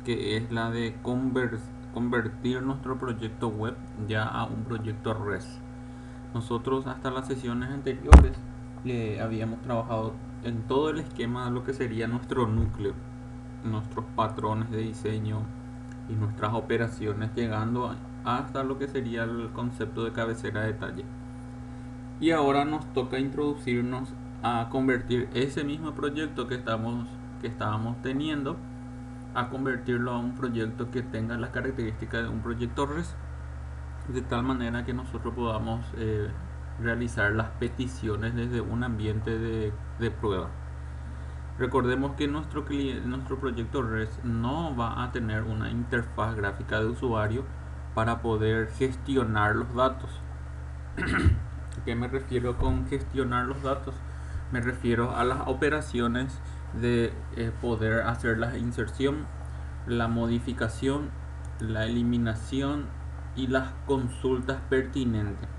que es la de convertir nuestro proyecto web ya a un proyecto REST. Nosotros hasta las sesiones anteriores le habíamos trabajado en todo el esquema de lo que sería nuestro núcleo, nuestros patrones de diseño y nuestras operaciones, llegando hasta lo que sería el concepto de cabecera de detalle. Y ahora nos toca introducirnos a convertir ese mismo proyecto que estábamos teniendo, a convertirlo a un proyecto que tenga las características de un proyecto REST, de tal manera que nosotros podamos realizar las peticiones desde un ambiente de prueba. Recordemos que nuestro proyecto REST no va a tener una interfaz gráfica de usuario para poder gestionar los datos. ¿A qué me refiero con gestionar los datos? Me refiero a las operaciones de poder hacer la inserción, la modificación, la eliminación y las consultas pertinentes.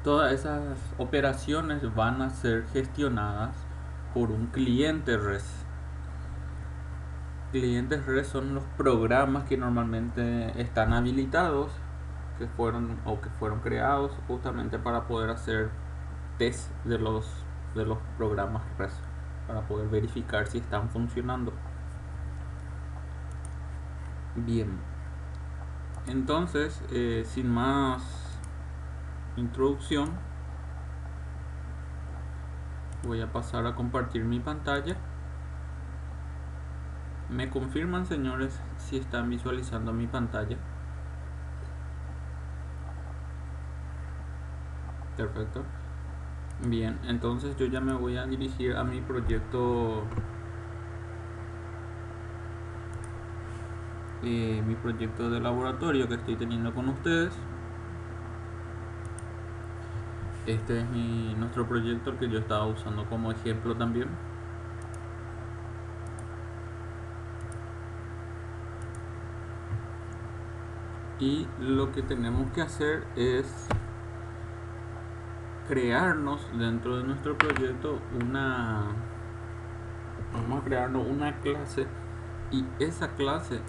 Todas esas operaciones van a ser gestionadas por un cliente REST. Clientes REST son los programas que normalmente están habilitados, que fueron creados justamente para poder hacer test de los programas REST, para poder verificar si están funcionando bien. Entonces, sin más introducción, voy a pasar a compartir mi pantalla. ¿Me confirman, señores, si están visualizando mi pantalla? Perfecto. Bien, entonces yo ya me voy a dirigir a mi proyecto de laboratorio que estoy teniendo con ustedes. Este es nuestro proyecto, el que yo estaba usando como ejemplo también. Y lo que tenemos que hacer es crearnos dentro de nuestro proyecto vamos a crearnos una clase, y esa clase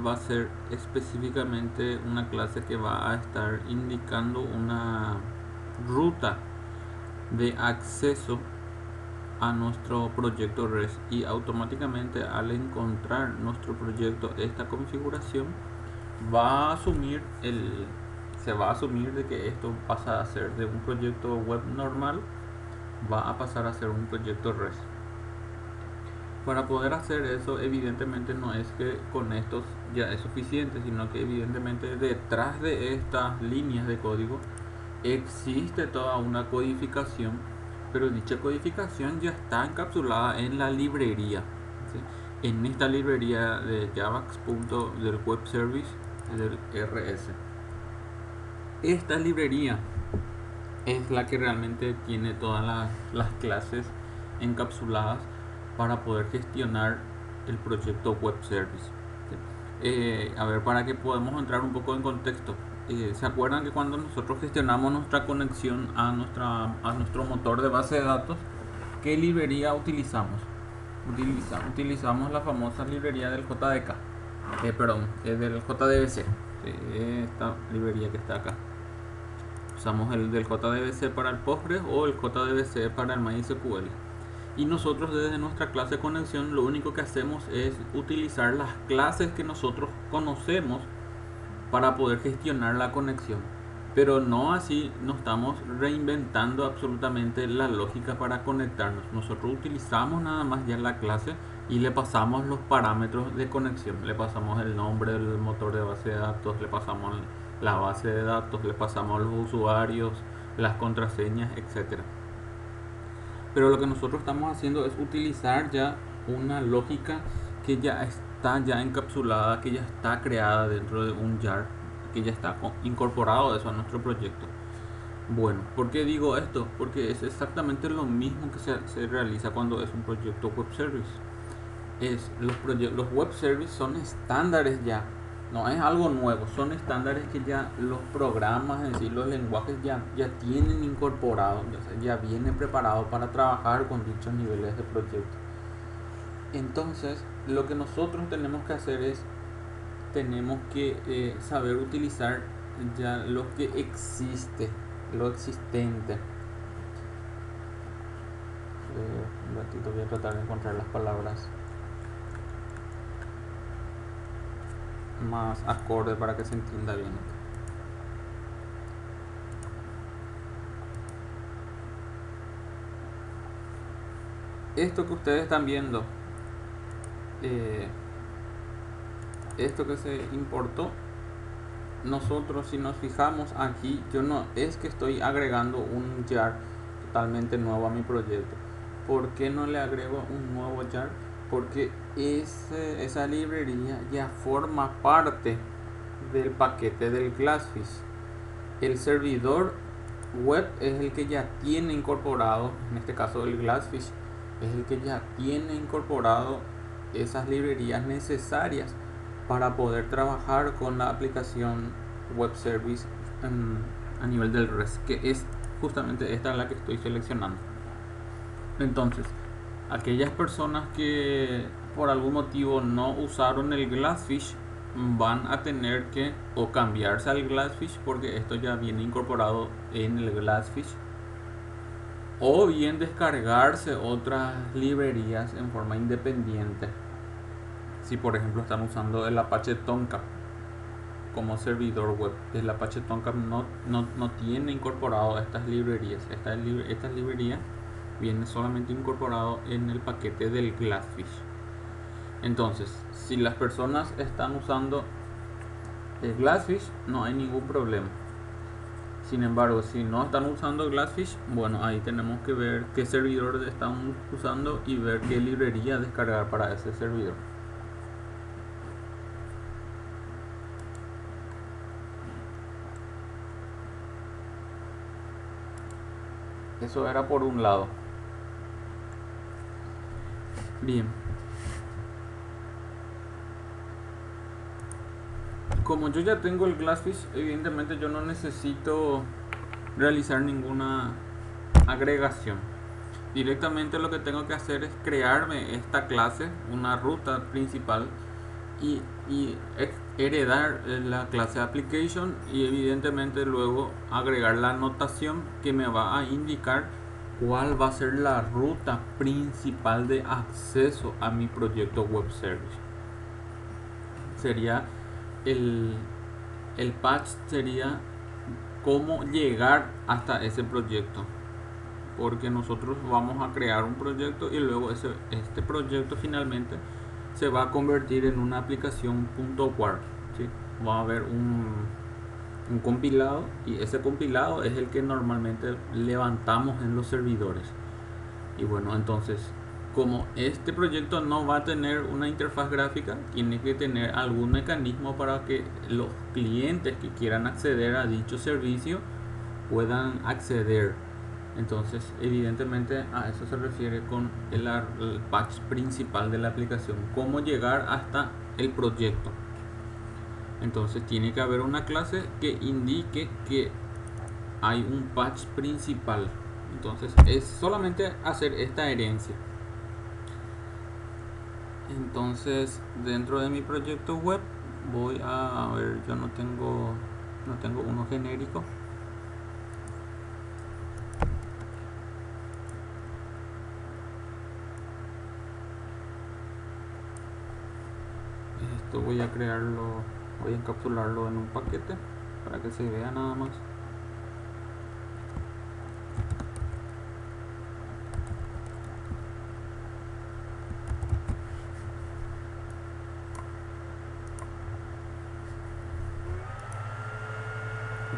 va a ser específicamente una clase que va a estar indicando una ruta de acceso a nuestro proyecto REST, y automáticamente al encontrar nuestro proyecto esta configuración se va a asumir de que esto pasa a ser de un proyecto web normal, va a pasar a ser un proyecto REST. Para poder hacer eso, evidentemente no es que con estos ya es suficiente, sino que evidentemente detrás de estas líneas de código existe toda una codificación, pero dicha codificación ya está encapsulada en la librería, ¿sí? En esta librería de Javax del web service del RS. Esta librería es la que realmente tiene todas las clases encapsuladas para poder gestionar el proyecto web service. A ver, para que podamos entrar un poco en contexto, ¿se acuerdan que cuando nosotros gestionamos nuestra conexión a nuestro motor de base de datos, qué librería utilizamos? Utilizamos la famosa librería del JDK, del JDBC, esta librería que está acá. Usamos el del JDBC para el Postgres o el JDBC para el MySQL. Y nosotros desde nuestra clase de conexión lo único que hacemos es utilizar las clases que nosotros conocemos para poder gestionar la conexión. Pero no así, no estamos reinventando absolutamente la lógica para conectarnos. Nosotros utilizamos nada más ya la clase y le pasamos los parámetros de conexión. Le pasamos el nombre del motor de base de datos, le pasamos la base de datos, le pasamos los usuarios, las contraseñas, etcétera. Pero lo que nosotros estamos haciendo es utilizar ya una lógica que ya está encapsulada, que ya está creada dentro de un jar, que ya está incorporado eso a nuestro proyecto. Bueno, ¿por qué digo esto? Porque es exactamente lo mismo que se realiza cuando es un proyecto web service. Los web service son estándares ya, no es algo nuevo, son estándares que ya los programas en sí, los lenguajes ya tienen incorporado, ya viene preparado para trabajar con dichos niveles de proyecto. Entonces, lo que nosotros tenemos que hacer es, tenemos que saber utilizar ya lo que existe, lo existente. Un ratito voy a tratar de encontrar las palabras más acorde para que se entienda bien. Esto que ustedes están viendo, esto que se importó, nosotros si nos fijamos aquí, yo no es que estoy agregando un jar totalmente nuevo a mi proyecto. ¿Por qué no le agrego un nuevo jar? Porque esa librería ya forma parte del paquete del Glassfish. El servidor web es el que ya tiene incorporado, en este caso el Glassfish, es el que ya tiene incorporado esas librerías necesarias para poder trabajar con la aplicación web service a nivel del REST, que es justamente esta la que estoy seleccionando. Entonces, aquellas personas que por algún motivo no usaron el Glassfish van a tener que o cambiarse al Glassfish, porque esto ya viene incorporado en el Glassfish, o bien descargarse otras librerías en forma independiente. Si por ejemplo están usando el Apache Tomcat como servidor web, el Apache Tomcat no tiene incorporado estas librerías. Estas librerías vienen solamente incorporado en el paquete del Glassfish. Entonces, si las personas están usando el Glassfish, no hay ningún problema. Sin embargo, si no están usando Glassfish, bueno, ahí tenemos que ver qué servidor están usando y ver qué librería descargar para ese servidor. Eso era por un lado. Bien. Como yo ya tengo el Glassfish, evidentemente yo no necesito realizar ninguna agregación. Directamente lo que tengo que hacer es crearme esta clase, una ruta principal, y heredar la clase application, y evidentemente luego agregar la anotación que me va a indicar cuál va a ser la ruta principal de acceso a mi proyecto web service. Sería el patch, sería cómo llegar hasta ese proyecto, porque nosotros vamos a crear un proyecto y luego este proyecto finalmente se va a convertir en una aplicación .war, ¿sí? Va a haber un compilado, y ese compilado es el que normalmente levantamos en los servidores. Y bueno, entonces, como este proyecto no va a tener una interfaz gráfica, tiene que tener algún mecanismo para que los clientes que quieran acceder a dicho servicio puedan acceder. Entonces, evidentemente a eso se refiere con el patch principal de la aplicación, cómo llegar hasta el proyecto. Entonces tiene que haber una clase que indique que hay un patch principal. Entonces es solamente hacer esta herencia. Entonces dentro de mi proyecto web voy a ver, yo no tengo uno genérico. Esto voy a crearlo, voy a encapsularlo en un paquete para que se vea nada más.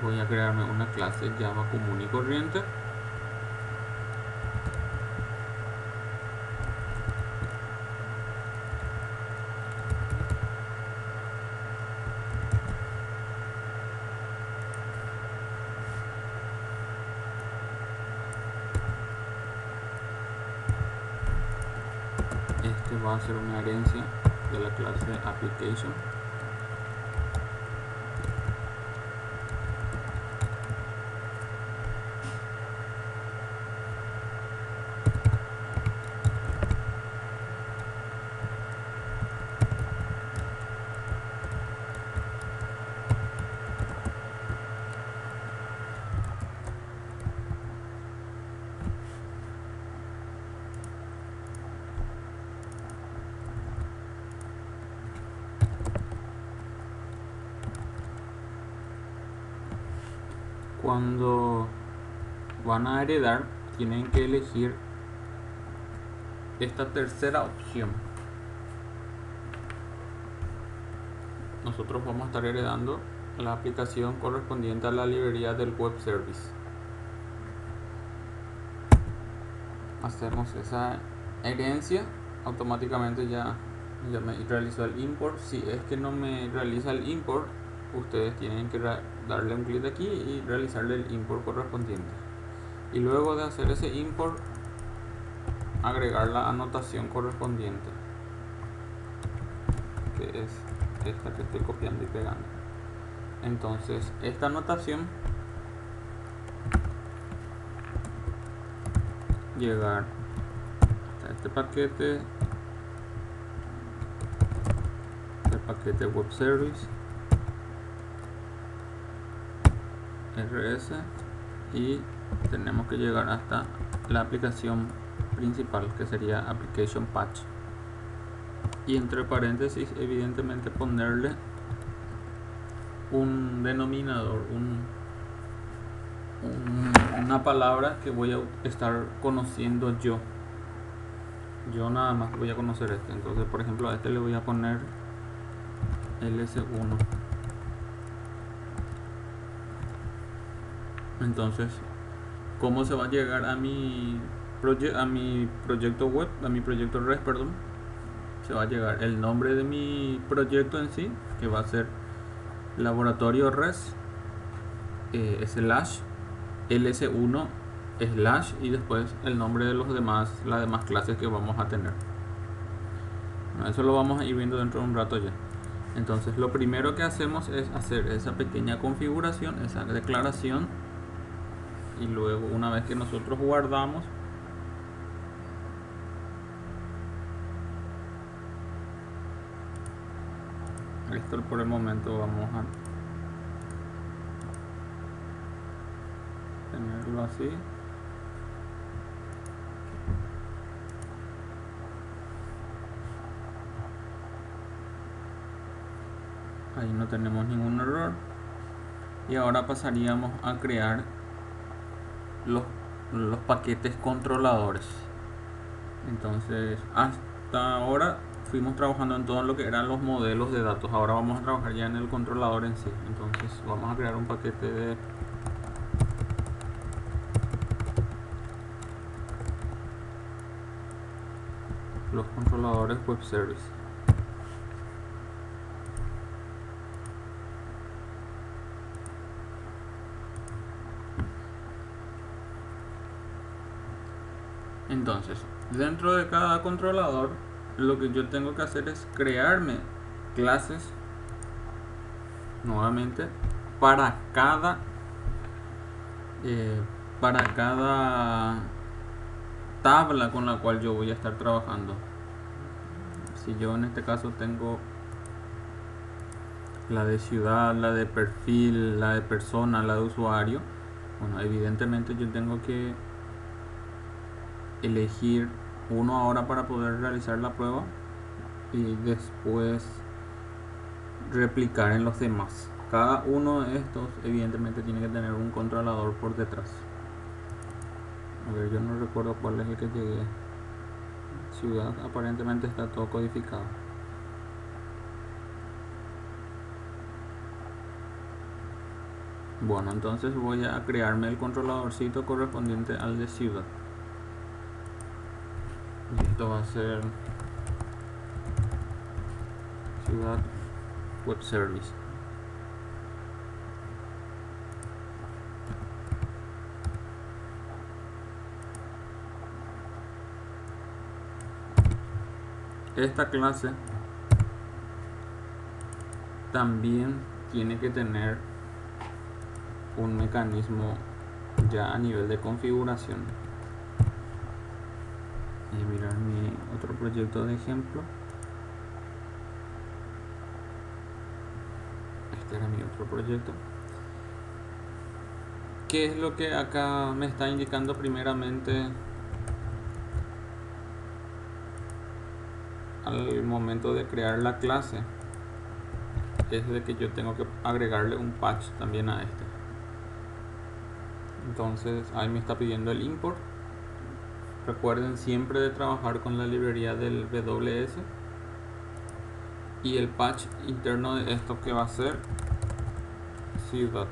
Voy a crearme una clase Java común y corriente. Este va a ser una herencia de la clase application. Cuando van a heredar, tienen que elegir esta tercera opción. Nosotros vamos a estar heredando la aplicación correspondiente a la librería del web service. Hacemos esa herencia, automáticamente ya me realizó el import. Si es que no me realiza el import, ustedes tienen que darle un clic aquí y realizarle el import correspondiente. Y luego de hacer ese import, agregar la anotación correspondiente, que es esta que estoy copiando y pegando. Entonces esta anotación, llegar hasta este paquete, el paquete web service rs, y tenemos que llegar hasta la aplicación principal, que sería application patch, y entre paréntesis evidentemente ponerle un denominador, una palabra que voy a estar conociendo yo nada más voy a conocer este. Entonces, por ejemplo, a este le voy a poner ls1. Entonces, ¿cómo se va a llegar a mi proyecto web, a mi proyecto res, perdón? Se va a llegar el nombre de mi proyecto en sí, que va a ser laboratorio res / ls1 / y después el nombre de las demás clases que vamos a tener. Bueno, eso lo vamos a ir viendo dentro de un rato ya. Entonces, lo primero que hacemos es hacer esa pequeña configuración, esa declaración, y luego, una vez que nosotros guardamos, esto por el momento vamos a tenerlo así. Ahí no tenemos ningún error. Y ahora pasaríamos a crear los paquetes controladores. Entonces, hasta ahora fuimos trabajando en todo lo que eran los modelos de datos. Ahora vamos a trabajar ya en el controlador en sí. Entonces vamos a crear un paquete de los controladores web service. Entonces, dentro de cada controlador, lo que yo tengo que hacer es crearme clases nuevamente para cada tabla con la cual yo voy a estar trabajando. Si yo en este caso tengo la de ciudad, la de perfil, la de persona, la de usuario, bueno, evidentemente yo tengo que elegir uno ahora para poder realizar la prueba y después replicar en los demás. Cada uno de estos evidentemente tiene que tener un controlador por detrás. A ver, yo no recuerdo cuál es el que llegué. Ciudad, aparentemente está todo codificado. Bueno, entonces voy a crearme el controladorcito correspondiente al de ciudad. Y esto va a ser ciudad web service. Esta clase también tiene que tener un mecanismo ya a nivel de configuración. Y mirar mi otro proyecto de ejemplo. Este era mi otro proyecto. ¿Qué es lo que acá me está indicando primeramente al momento de crear la clase? Es de que yo tengo que agregarle un patch también a este. Entonces ahí me está pidiendo el import. Recuerden siempre de trabajar con la librería del WS. Y el patch interno de esto que va a ser ciudad.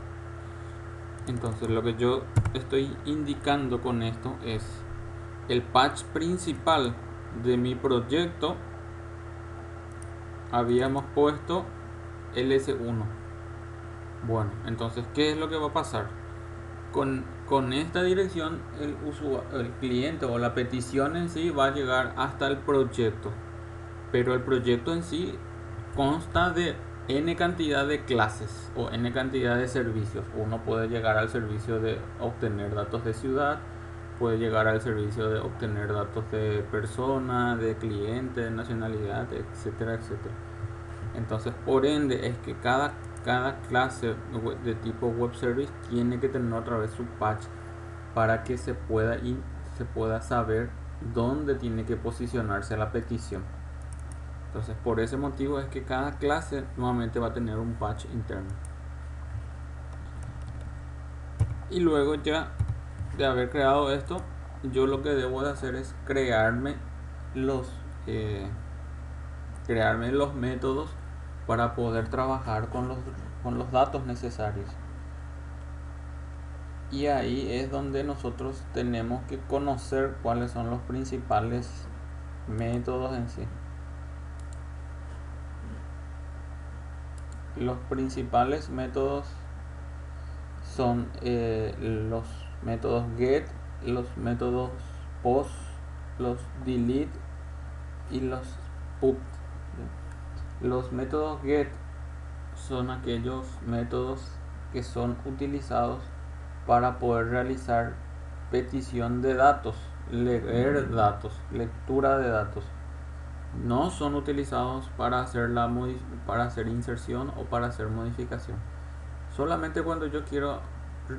Entonces lo que yo estoy indicando con esto es el patch principal de mi proyecto. Habíamos puesto ls1. Bueno, entonces ¿qué es lo que va a pasar? Con esta dirección el cliente o la petición en sí va a llegar hasta el proyecto, pero el proyecto en sí consta de n cantidad de clases o n cantidad de servicios. Uno puede llegar al servicio de obtener datos de ciudad, puede llegar al servicio de obtener datos de persona, de cliente, de nacionalidad, etcétera, etcétera. Entonces, por ende, es que cada clase de tipo web service tiene que tener otra vez su patch para que se pueda saber dónde tiene que posicionarse la petición. Entonces, por ese motivo es que cada clase nuevamente va a tener un patch interno. Y luego ya de haber creado esto, yo lo que debo de hacer es crearme los métodos para poder trabajar con los datos necesarios. Y ahí es donde nosotros tenemos que conocer cuáles son los principales métodos en sí. Los principales métodos son los métodos get, los métodos post, los delete y los put. Los métodos get son aquellos métodos que son utilizados para poder realizar petición de datos, leer datos, lectura de datos. No son utilizados para hacer inserción o para hacer modificación. Solamente cuando yo quiero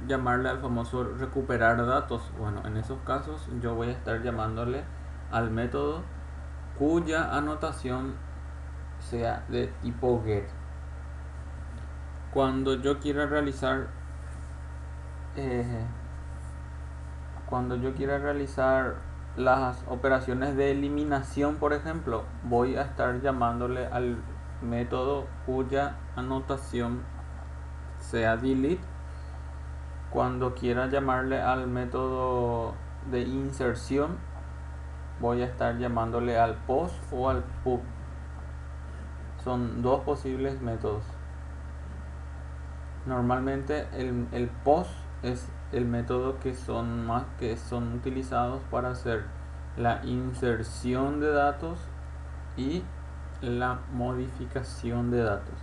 llamarle al famoso recuperar datos, bueno, en esos casos yo voy a estar llamándole al método cuya anotación sea de tipo get. Cuando yo quiera realizar las operaciones de eliminación, por ejemplo, voy a estar llamándole al método cuya anotación sea delete. Cuando quiera llamarle al método de inserción, voy a estar llamándole al post o al put. Son dos posibles métodos. Normalmente el post es el método que son utilizados para hacer la inserción de datos y la modificación de datos.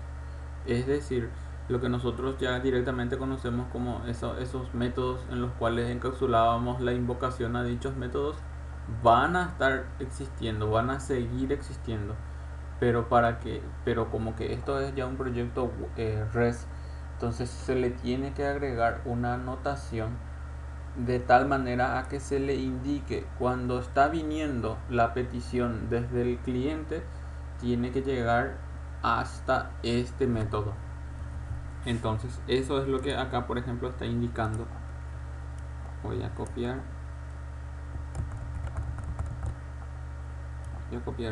Es decir, lo que nosotros ya directamente conocemos como esos métodos en los cuales encapsulábamos la invocación a dichos métodos van a estar existiendo, van a seguir existiendo, pero como que esto es ya un proyecto REST, entonces se le tiene que agregar una anotación de tal manera a que se le indique cuando está viniendo la petición desde el cliente, tiene que llegar hasta este método. Entonces eso es lo que acá, por ejemplo, está indicando. Voy a copiar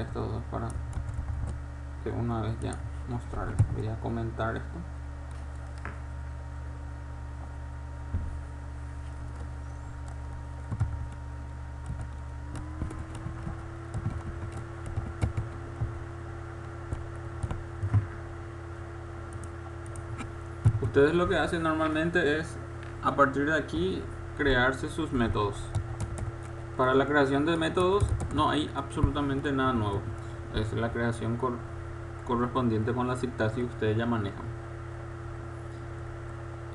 estos dos para que una vez ya mostrarles. Voy a comentar esto. Ustedes lo que hacen normalmente es, a partir de aquí, crearse sus métodos. Para la creación de métodos no hay absolutamente nada nuevo. Es la creación correspondiente con la sintaxis que ustedes ya manejan.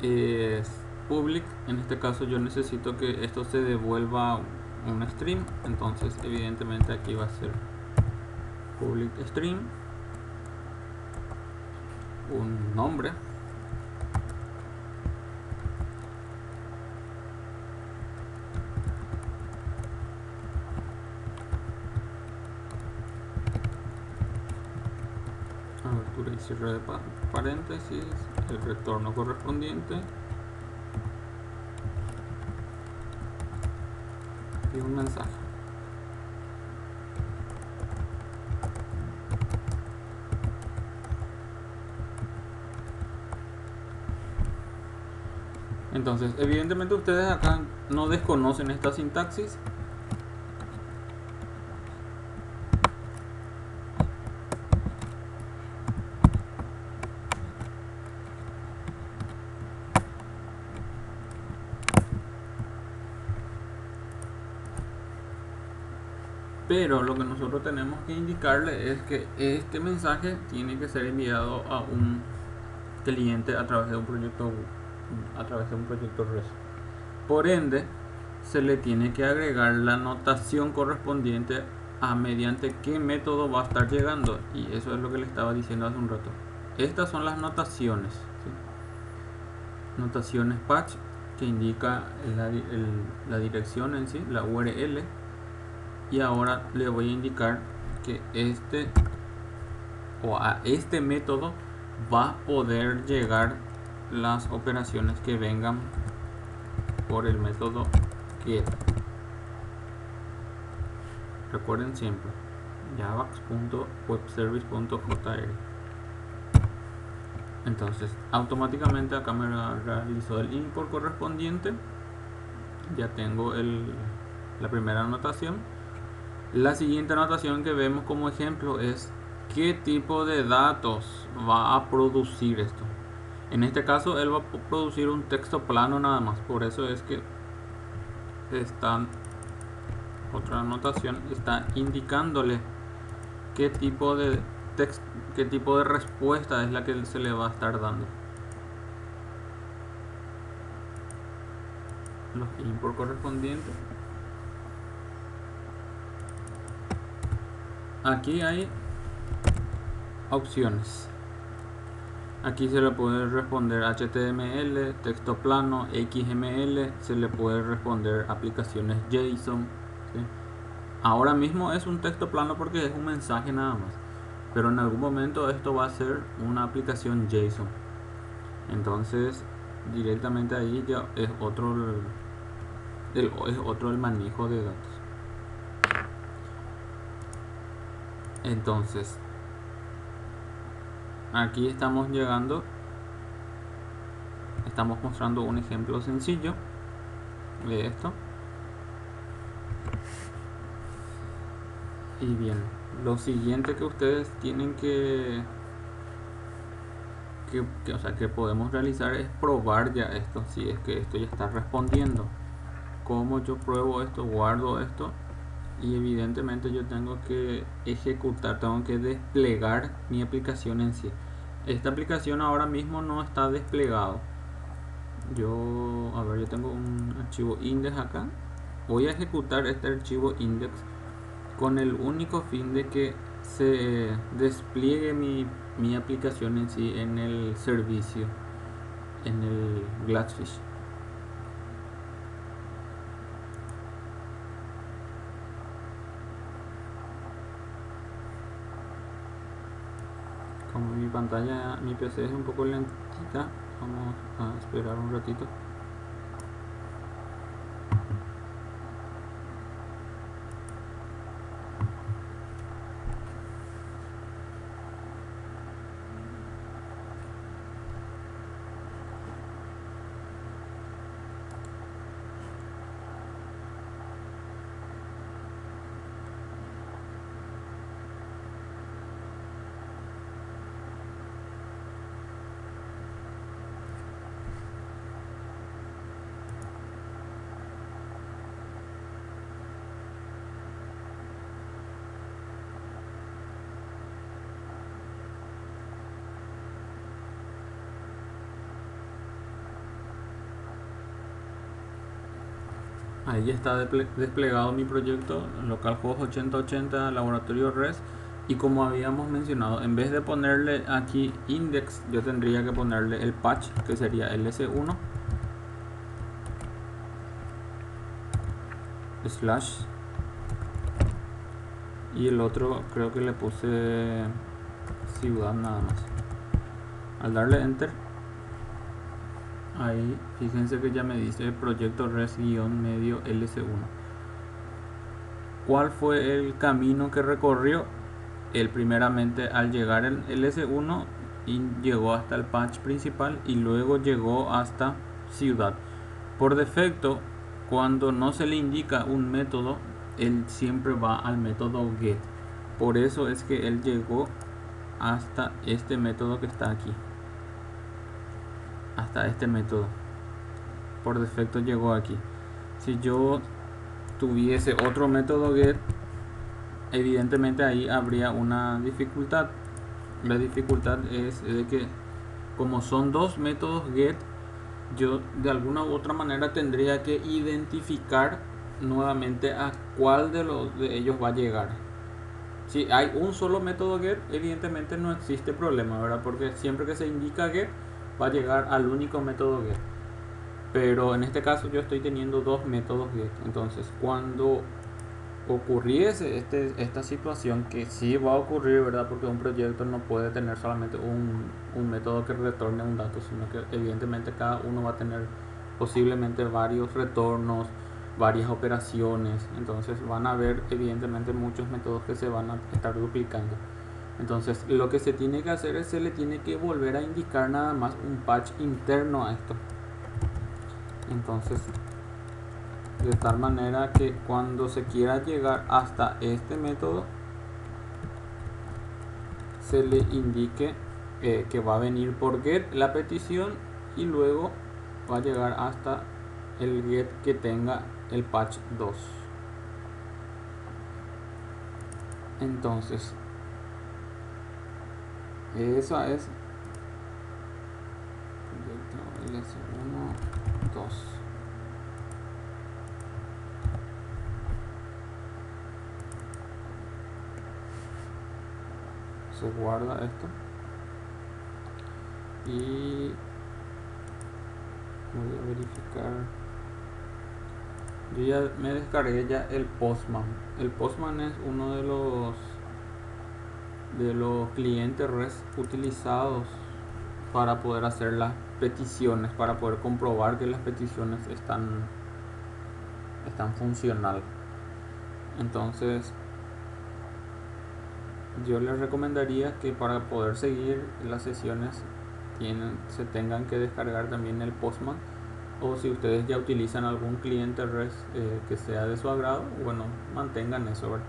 Es public, en este caso yo necesito que esto se devuelva un string, entonces evidentemente aquí va a ser public string, un nombre, abertura y cierre de paréntesis, el retorno correspondiente y un mensaje. Entonces, evidentemente ustedes acá no desconocen esta sintaxis. Pero lo que nosotros tenemos que indicarle es que este mensaje tiene que ser enviado a un cliente a través de un proyecto REST. Por ende, se le tiene que agregar la notación correspondiente a mediante qué método va a estar llegando. Y eso es lo que le estaba diciendo hace un rato. Estas son las notaciones, ¿sí? Notaciones patch, que indica la dirección en sí, la URL. Y ahora le voy a indicar que a este método va a poder llegar las operaciones que vengan por el método get. Recuerden siempre javax.webservice.jr. Entonces automáticamente acá me realizó el import correspondiente. Ya tengo la primera anotación. La siguiente anotación que vemos como ejemplo es qué tipo de datos va a producir esto. En este caso él va a producir un texto plano nada más. Por eso es que otra anotación está indicándole qué tipo de respuesta es la que se le va a estar dando. Los import correspondientes. Aquí hay opciones. Aquí se le puede responder HTML, texto plano, XML, se le puede responder aplicaciones JSON, ¿sí? Ahora mismo es un texto plano porque es un mensaje nada más, pero en algún momento esto va a ser una aplicación JSON. Entonces directamente ahí ya es otro el manejo de datos. Entonces aquí estamos mostrando un ejemplo sencillo de esto. Y bien, lo siguiente que ustedes tienen que podemos realizar es probar ya esto, si es que esto ya está respondiendo. Como yo pruebo esto, guardo esto y evidentemente yo tengo que tengo que desplegar mi aplicación en sí. Esta aplicación ahora mismo no está desplegado. Yo tengo un archivo index acá. Voy a ejecutar este archivo index con el único fin de que se despliegue mi aplicación en sí en el servicio, en el Glassfish. Como mi PC es un poco lentita, vamos a esperar un ratito. Ahí está desplegado mi proyecto localhost 8080 laboratorio REST. Y como habíamos mencionado, en vez de ponerle aquí index, yo tendría que ponerle el patch, que sería ls1 slash, y el otro creo que le puse ciudad nada más. Al darle enter, ahí fíjense que ya me dice proyecto res-medio ls1. ¿Cuál fue el camino que recorrió? Él primeramente al llegar el S1 llegó hasta el patch principal y luego llegó hasta ciudad. Por defecto, cuando no se le indica un método, él siempre va al método get. Por eso es que él llegó hasta este método que está aquí. Hasta este método. Por defecto llegó aquí. Si yo tuviese otro método get, evidentemente ahí habría una dificultad. La dificultad es de que como son dos métodos get, yo de alguna u otra manera tendría que identificar nuevamente a cuál de ellos va a llegar. Si hay un solo método get, evidentemente no existe problema, ¿verdad? Porque siempre que se indica get, va a llegar al único método get. Pero en este caso yo estoy teniendo dos métodos get. Entonces cuando ocurriese esta situación, que sí va a ocurrir, ¿verdad? Porque un proyecto no puede tener solamente un método que retorne un dato, sino que evidentemente cada uno va a tener posiblemente varios retornos, varias operaciones. Entonces van a haber evidentemente muchos métodos que se van a estar duplicando. Entonces lo que se tiene que hacer es se le tiene que volver a indicar nada más un patch interno a esto. Entonces de tal manera que cuando se quiera llegar hasta este método se le indique que va a venir por get la petición y luego va a llegar hasta el get que tenga el patch 2. Entonces esa es el S1, 2. Se guarda esto y voy a verificar. Yo ya me descargué ya el Postman. El Postman es uno de los clientes REST utilizados para poder hacer las peticiones, para poder comprobar que las peticiones están funcionales. Entonces yo les recomendaría que para poder seguir las sesiones se tengan que descargar también el Postman, o si ustedes ya utilizan algún cliente REST que sea de su agrado, bueno, mantengan eso, ¿verdad?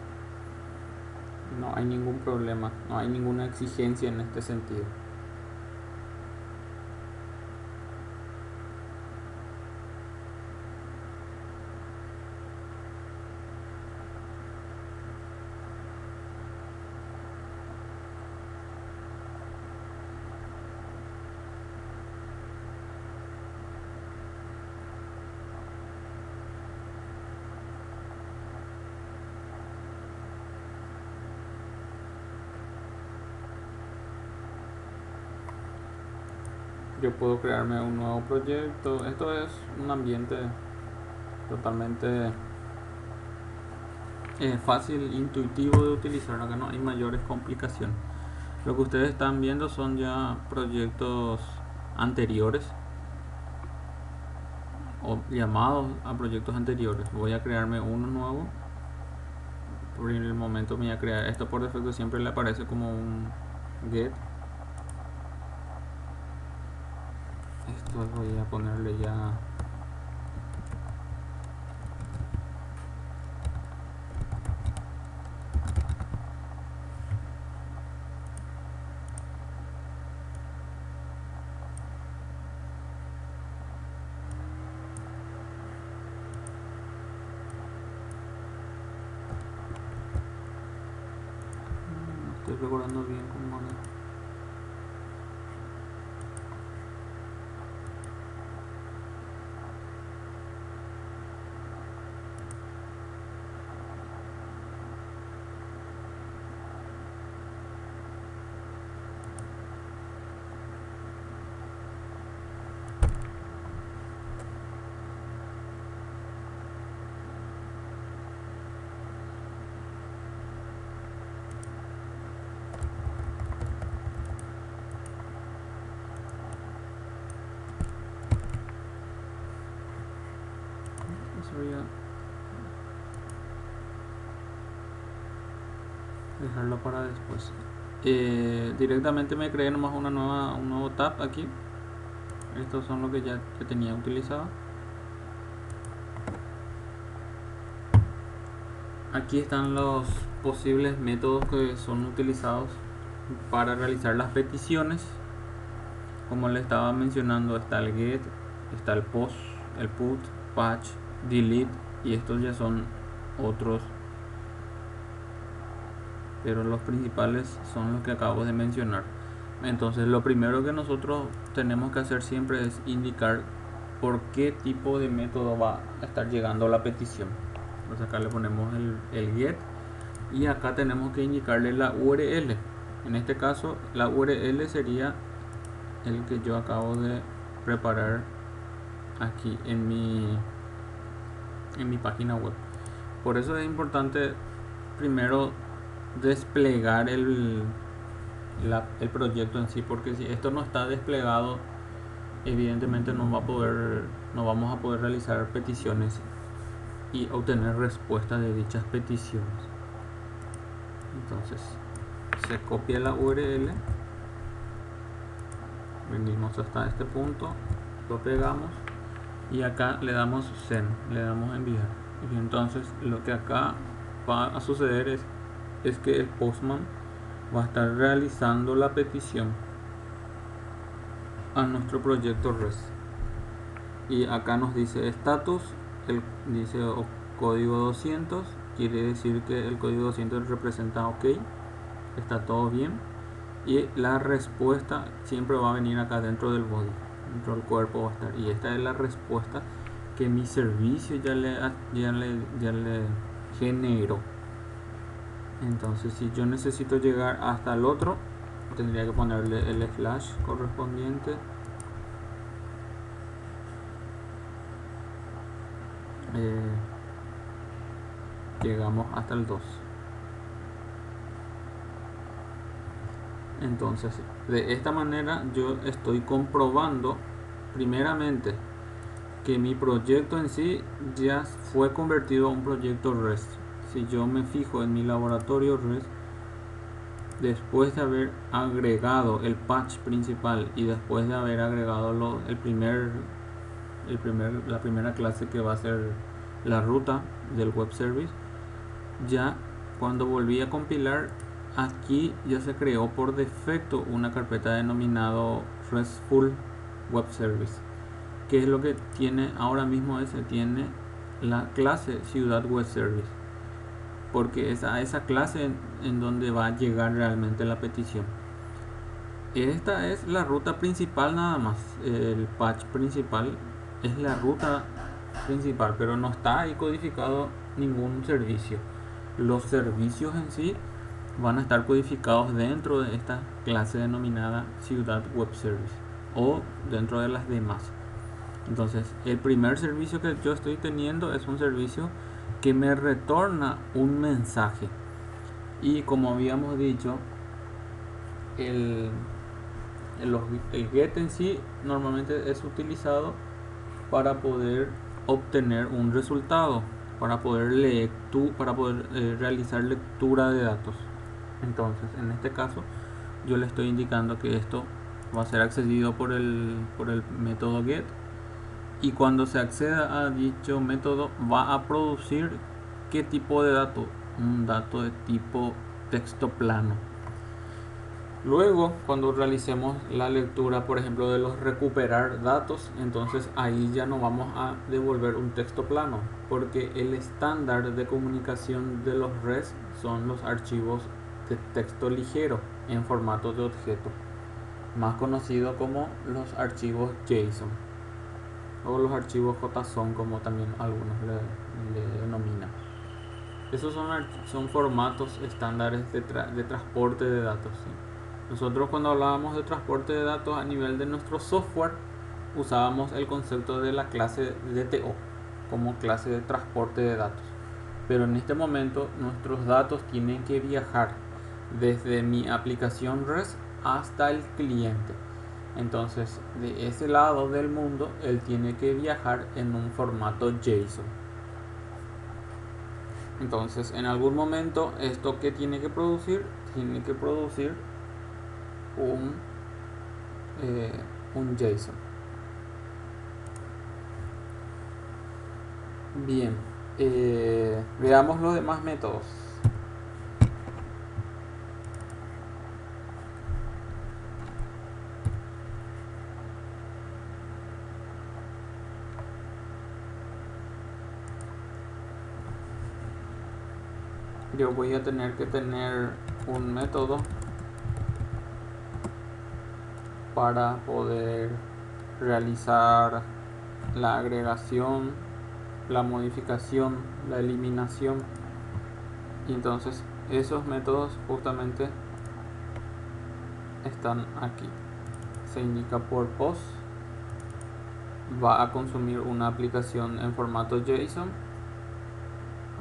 No hay ningún problema, no hay ninguna exigencia en este sentido. Yo puedo crearme un nuevo proyecto. Esto es un ambiente totalmente fácil, intuitivo de utilizar, acá no hay mayores complicaciones. Lo que ustedes están viendo son ya proyectos anteriores o llamados a proyectos anteriores. Voy a crearme uno nuevo. Por el momento me voy a crear esto. Por defecto siempre le aparece como un get. Esto voy a ponerle ya estoy recordando bien cómo era. Eso ya dejarlo para después. Directamente me creé nomás un nuevo tab aquí. Estos son los que ya tenía utilizado. Aquí están los posibles métodos que son utilizados para realizar las peticiones. Como le estaba mencionando, está el get, está el post, el put, patch, delete, y estos ya son otros, pero los principales son los que acabo de mencionar. Entonces lo primero que nosotros tenemos que hacer siempre es indicar por qué tipo de método va a estar llegando la petición. Entonces acá le ponemos el get, y acá tenemos que indicarle la URL. En este caso la URL sería el que yo acabo de preparar aquí en mi página web. Por eso es importante primero desplegar el proyecto en sí, porque si esto no está desplegado, evidentemente no vamos a poder realizar peticiones y obtener respuesta de dichas peticiones. Entonces se copia la URL, venimos hasta este punto, lo pegamos y acá le damos send, le damos enviar. Y entonces lo que acá va a suceder es que el postman va a estar realizando la petición a nuestro proyecto REST. Y acá nos dice status, dice código 200, quiere decir que el código 200 representa ok, está todo bien, y la respuesta siempre va a venir acá dentro del body, dentro del cuerpo va a estar, y esta es la respuesta que mi servicio ya le generó. Entonces si yo necesito llegar hasta el otro, tendría que ponerle el slash correspondiente, llegamos hasta el 2. Entonces de esta manera yo estoy comprobando primeramente que mi proyecto en sí ya fue convertido a un proyecto REST. Si yo me fijo en mi laboratorio REST, después de haber agregado el patch principal y después de haber agregado la primera clase que va a ser la ruta del web service, ya cuando volví a compilar, aquí ya se creó por defecto una carpeta denominado RESTful Web Service. ¿Qué es lo que tiene ahora mismo? Tiene la clase Ciudad Web Service, porque es a esa clase en donde va a llegar realmente la petición. Esta es la ruta principal nada más, el patch principal es la ruta principal, pero no está ahí codificado ningún servicio. Los servicios en sí van a estar codificados dentro de esta clase denominada Ciudad Web Service o dentro de las demás. Entonces el primer servicio que yo estoy teniendo es un servicio que me retorna un mensaje, y como habíamos dicho, el get en sí normalmente es utilizado para poder obtener un resultado, para poder realizar lectura de datos. Entonces en este caso yo le estoy indicando que esto va a ser accedido por el método get, y cuando se acceda a dicho método va a producir qué tipo de dato, un dato de tipo texto plano. Luego cuando realicemos la lectura, por ejemplo, de los recuperar datos, entonces ahí ya no vamos a devolver un texto plano, porque el estándar de comunicación de los REST son los archivos de texto ligero en formato de objeto, más conocido como los archivos JSON o los archivos JSON, como también algunos le denominan. Esos son formatos estándares de transporte de datos, ¿sí? Nosotros cuando hablábamos de transporte de datos a nivel de nuestro software, usábamos el concepto de la clase DTO como clase de transporte de datos, pero en este momento nuestros datos tienen que viajar desde mi aplicación REST hasta el cliente. Entonces de ese lado del mundo él tiene que viajar en un formato JSON. Entonces en algún momento esto que tiene que producir un, un JSON. Bien, veamos los demás métodos. Yo voy a tener que tener un método para poder realizar la agregación, la modificación, la eliminación. Y entonces esos métodos justamente están aquí. Se indica por post, va a consumir una aplicación en formato JSON,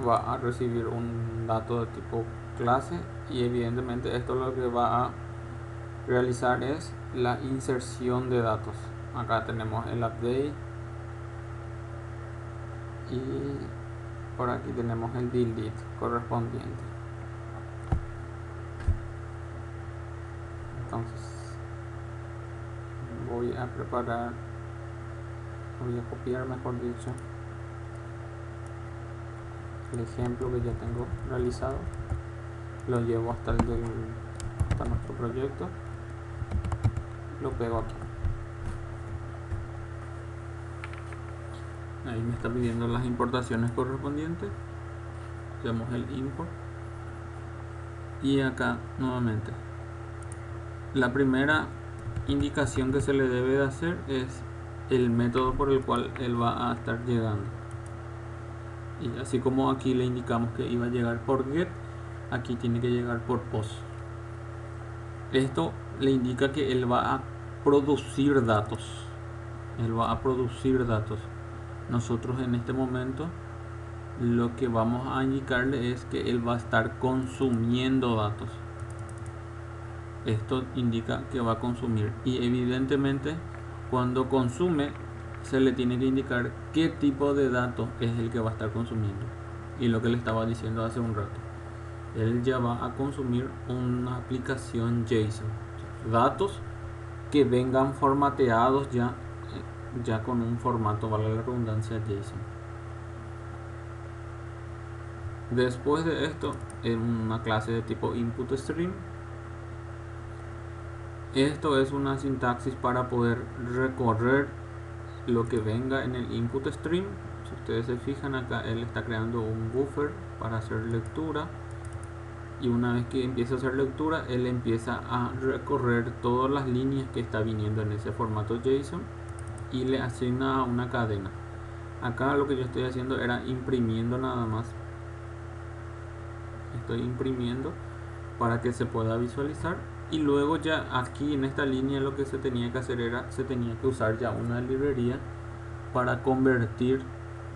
va a recibir un dato de tipo clase y evidentemente esto lo que va a realizar es la inserción de datos. Acá tenemos el update y por aquí tenemos el delete correspondiente. Entonces voy a copiar, mejor dicho, el ejemplo que ya tengo realizado, lo llevo hasta nuestro proyecto, lo pego aquí. Ahí me está pidiendo las importaciones correspondientes, hacemos el import y acá nuevamente la primera indicación que se le debe de hacer es el método por el cual él va a estar llegando. Y así como aquí le indicamos que iba a llegar por get, aquí tiene que llegar por post. Esto le indica que él va a producir datos. Nosotros en este momento lo que vamos a indicarle es que él va a estar consumiendo datos. Esto indica que va a consumir y evidentemente cuando consume se le tiene que indicar qué tipo de datos es el que va a estar consumiendo. Y lo que le estaba diciendo hace un rato, él ya va a consumir una aplicación JSON, datos que vengan formateados ya con un formato, vale la redundancia, JSON. Después de esto, en una clase de tipo input stream, esto es una sintaxis para poder recorrer lo que venga en el input stream. Si ustedes se fijan acá, él está creando un buffer para hacer lectura y una vez que empieza a hacer lectura, él empieza a recorrer todas las líneas que está viniendo en ese formato JSON y le asigna una cadena. Acá lo que yo estoy haciendo era imprimiendo nada más. Estoy imprimiendo para que se pueda visualizar y luego ya aquí en esta línea lo que se tenía que hacer era se tenía que usar ya una librería para convertir,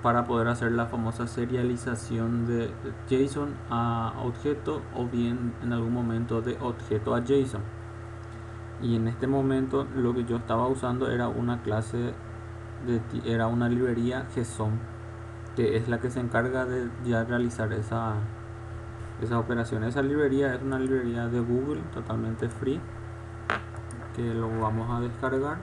para poder hacer la famosa serialización de JSON a objeto o bien en algún momento de objeto a JSON. Y en este momento lo que yo estaba usando era una clase era una librería JSON, que es la que se encarga de ya realizar esa operación. Esa librería es una librería de Google totalmente free que lo vamos a descargar.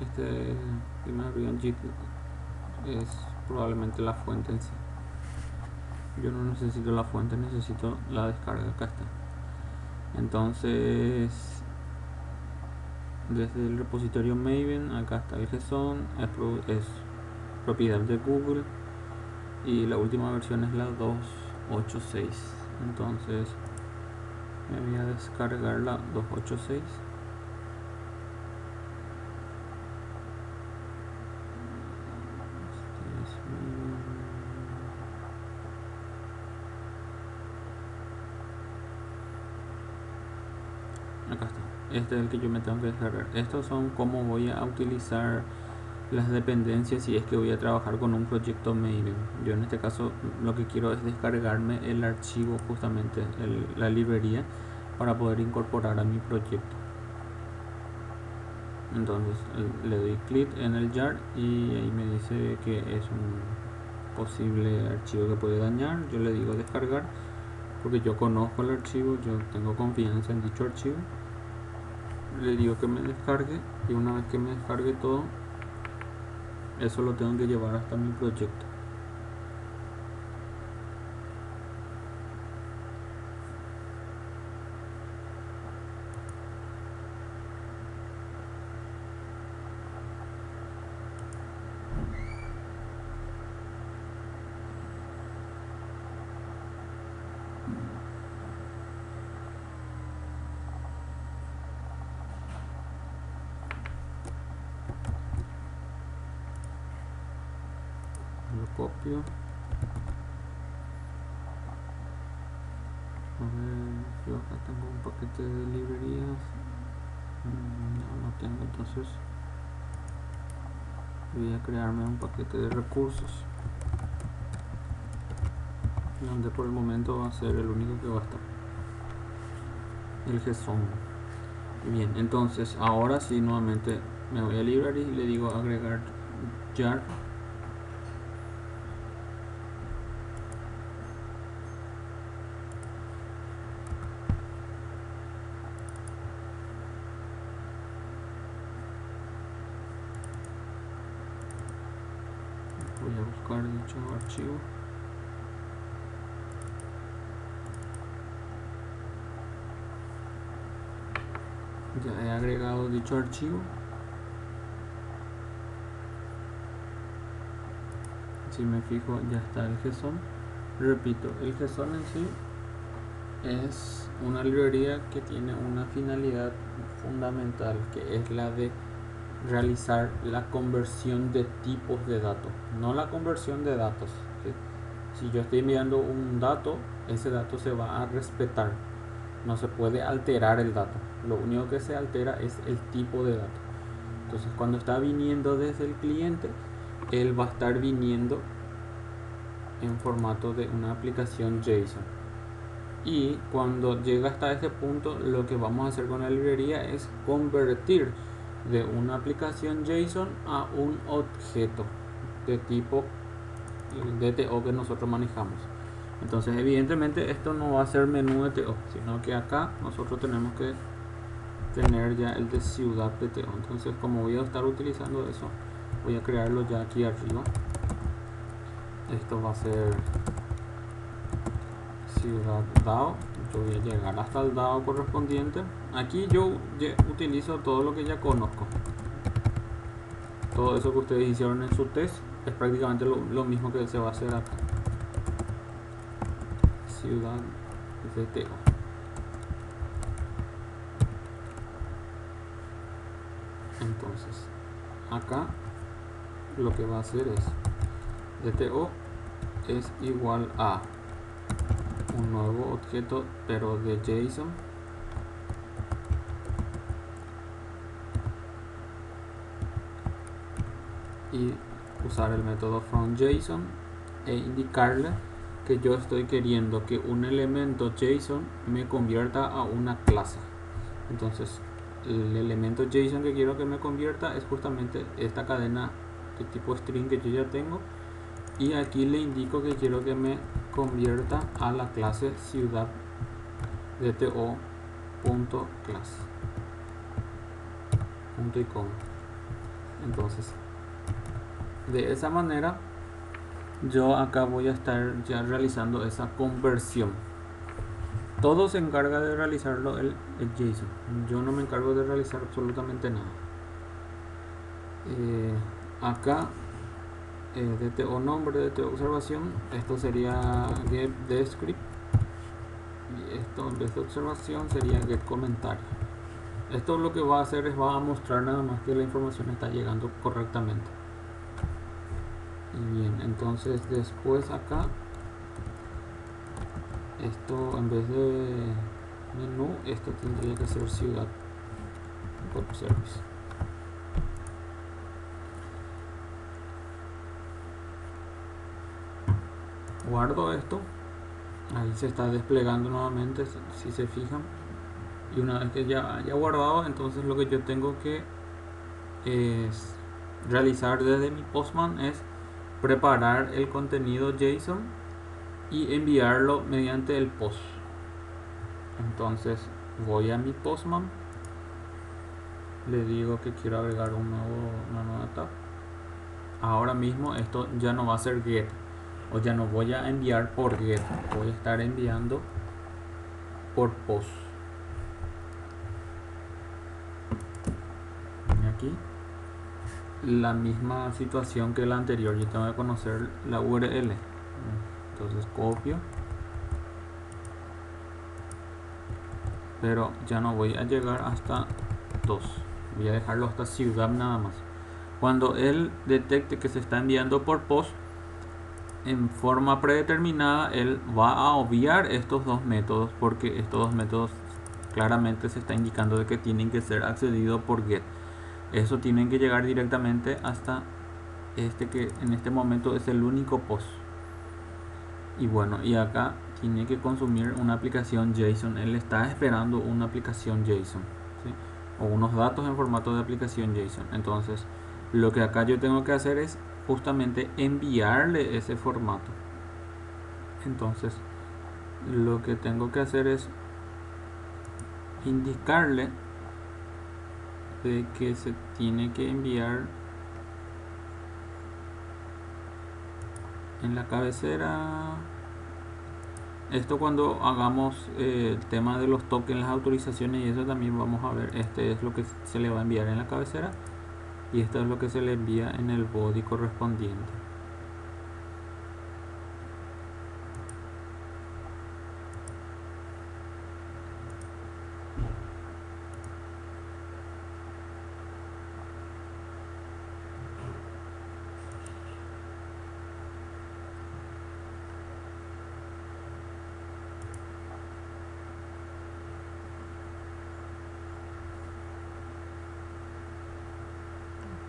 Este primer JIT es probablemente la fuente en sí. Yo no necesito la fuente, necesito la descarga. Acá está. Entonces desde el repositorio Maven, acá está el JSON, es propiedad de Google. y la última versión es la 2.8.6. Entonces me voy a descargar la 2.8.6. Acá está. Este es el que yo me tengo que descargar. Estos son cómo voy a utilizar las dependencias si es que voy a trabajar con un proyecto Maven. Yo en este caso lo que quiero es descargarme el archivo, justamente la librería, para poder incorporar a mi proyecto. Entonces le doy clic en el jar y ahí me dice que es un posible archivo que puede dañar. Yo le digo descargar porque yo conozco el archivo, yo tengo confianza en dicho archivo. Le digo que me descargue y una vez que me descargue todo, eso lo tengo que llevar hasta mi proyecto. Lo copio. A ver, yo acá tengo un paquete de librerías. No tengo, entonces voy a crearme un paquete de recursos donde por el momento va a ser el único que va a estar el JSON. Bien, entonces ahora sí, nuevamente me voy a library y le digo agregar jar. Voy a buscar dicho archivo. Ya he agregado dicho archivo. Si me fijo, ya está el JSON. Repito, el JSON en sí es una librería que tiene una finalidad fundamental, que es la de realizar la conversión de tipos de datos, no la conversión de datos. ¿Sí? Si yo estoy enviando un dato, ese dato se va a respetar, no se puede alterar el dato, lo único que se altera es el tipo de dato. Entonces cuando está viniendo desde el cliente, él va a estar viniendo en formato de una aplicación JSON, y cuando llega hasta ese punto, lo que vamos a hacer con la librería es convertir de una aplicación JSON a un objeto de tipo DTO que nosotros manejamos. Entonces evidentemente esto no va a ser menú DTO, sino que acá nosotros tenemos que tener ya el de ciudad DTO. Entonces, como voy a estar utilizando eso, voy a crearlo ya aquí arriba. Esto va a ser ciudad DAO. Yo voy a llegar hasta el DAO correspondiente. Aquí yo utilizo todo lo que ya conozco. Todo eso que ustedes hicieron en su test es prácticamente lo mismo que se va a hacer acá. Ciudad DTO. Entonces, acá lo que va a hacer es DTO es igual a un nuevo objeto, pero de JSON, y usar el método fromJSON e indicarle que yo estoy queriendo que un elemento JSON me convierta a una clase. Entonces el elemento JSON que quiero que me convierta es justamente esta cadena de tipo string que yo ya tengo, y aquí le indico que quiero que me convierta a la clase ciudad DTO.class punto y coma. Entonces de esa manera yo acá voy a estar ya realizando esa conversión. Todo se encarga de realizarlo el JSON. Yo no me encargo de realizar absolutamente nada. Acá DTO nombre, DTO observación. Esto sería get descript, y esto en vez de observación sería get comentario. Esto lo que va a hacer es va a mostrar nada más que la información está llegando correctamente. Y bien, entonces después acá, esto en vez de menú, esto tendría que ser ciudad web service. Guardo esto, ahí se está desplegando nuevamente si se fijan, y una vez que ya haya guardado, entonces lo que yo tengo que es realizar desde mi Postman es preparar el contenido JSON y enviarlo mediante el post. Entonces voy a mi Postman, le digo que quiero agregar una nueva tab. Ahora mismo esto ya no va a ser get, o ya no voy a enviar por get, voy a estar enviando por post. Aquí la misma situación que la anterior, yo tengo que conocer la URL, entonces copio, pero ya no voy a llegar hasta 2, voy a dejarlo hasta ciudad nada más. Cuando él detecte que se está enviando por post en forma predeterminada, él va a obviar estos dos métodos, porque estos dos métodos claramente se está indicando de que tienen que ser accedidos por get. Eso tienen que llegar directamente hasta este, que en este momento es el único post. Y bueno, y acá tiene que consumir una aplicación JSON. Él está esperando una aplicación JSON, ¿sí? O unos datos en formato de aplicación JSON. Entonces lo que acá yo tengo que hacer es justamente enviarle ese formato. Entonces lo que tengo que hacer es indicarle de que se tiene que enviar en la cabecera. Esto cuando hagamos el tema de los tokens, las autorizaciones y eso también vamos a ver. Este es lo que se le va a enviar en la cabecera y esto es lo que se le envía en el body correspondiente.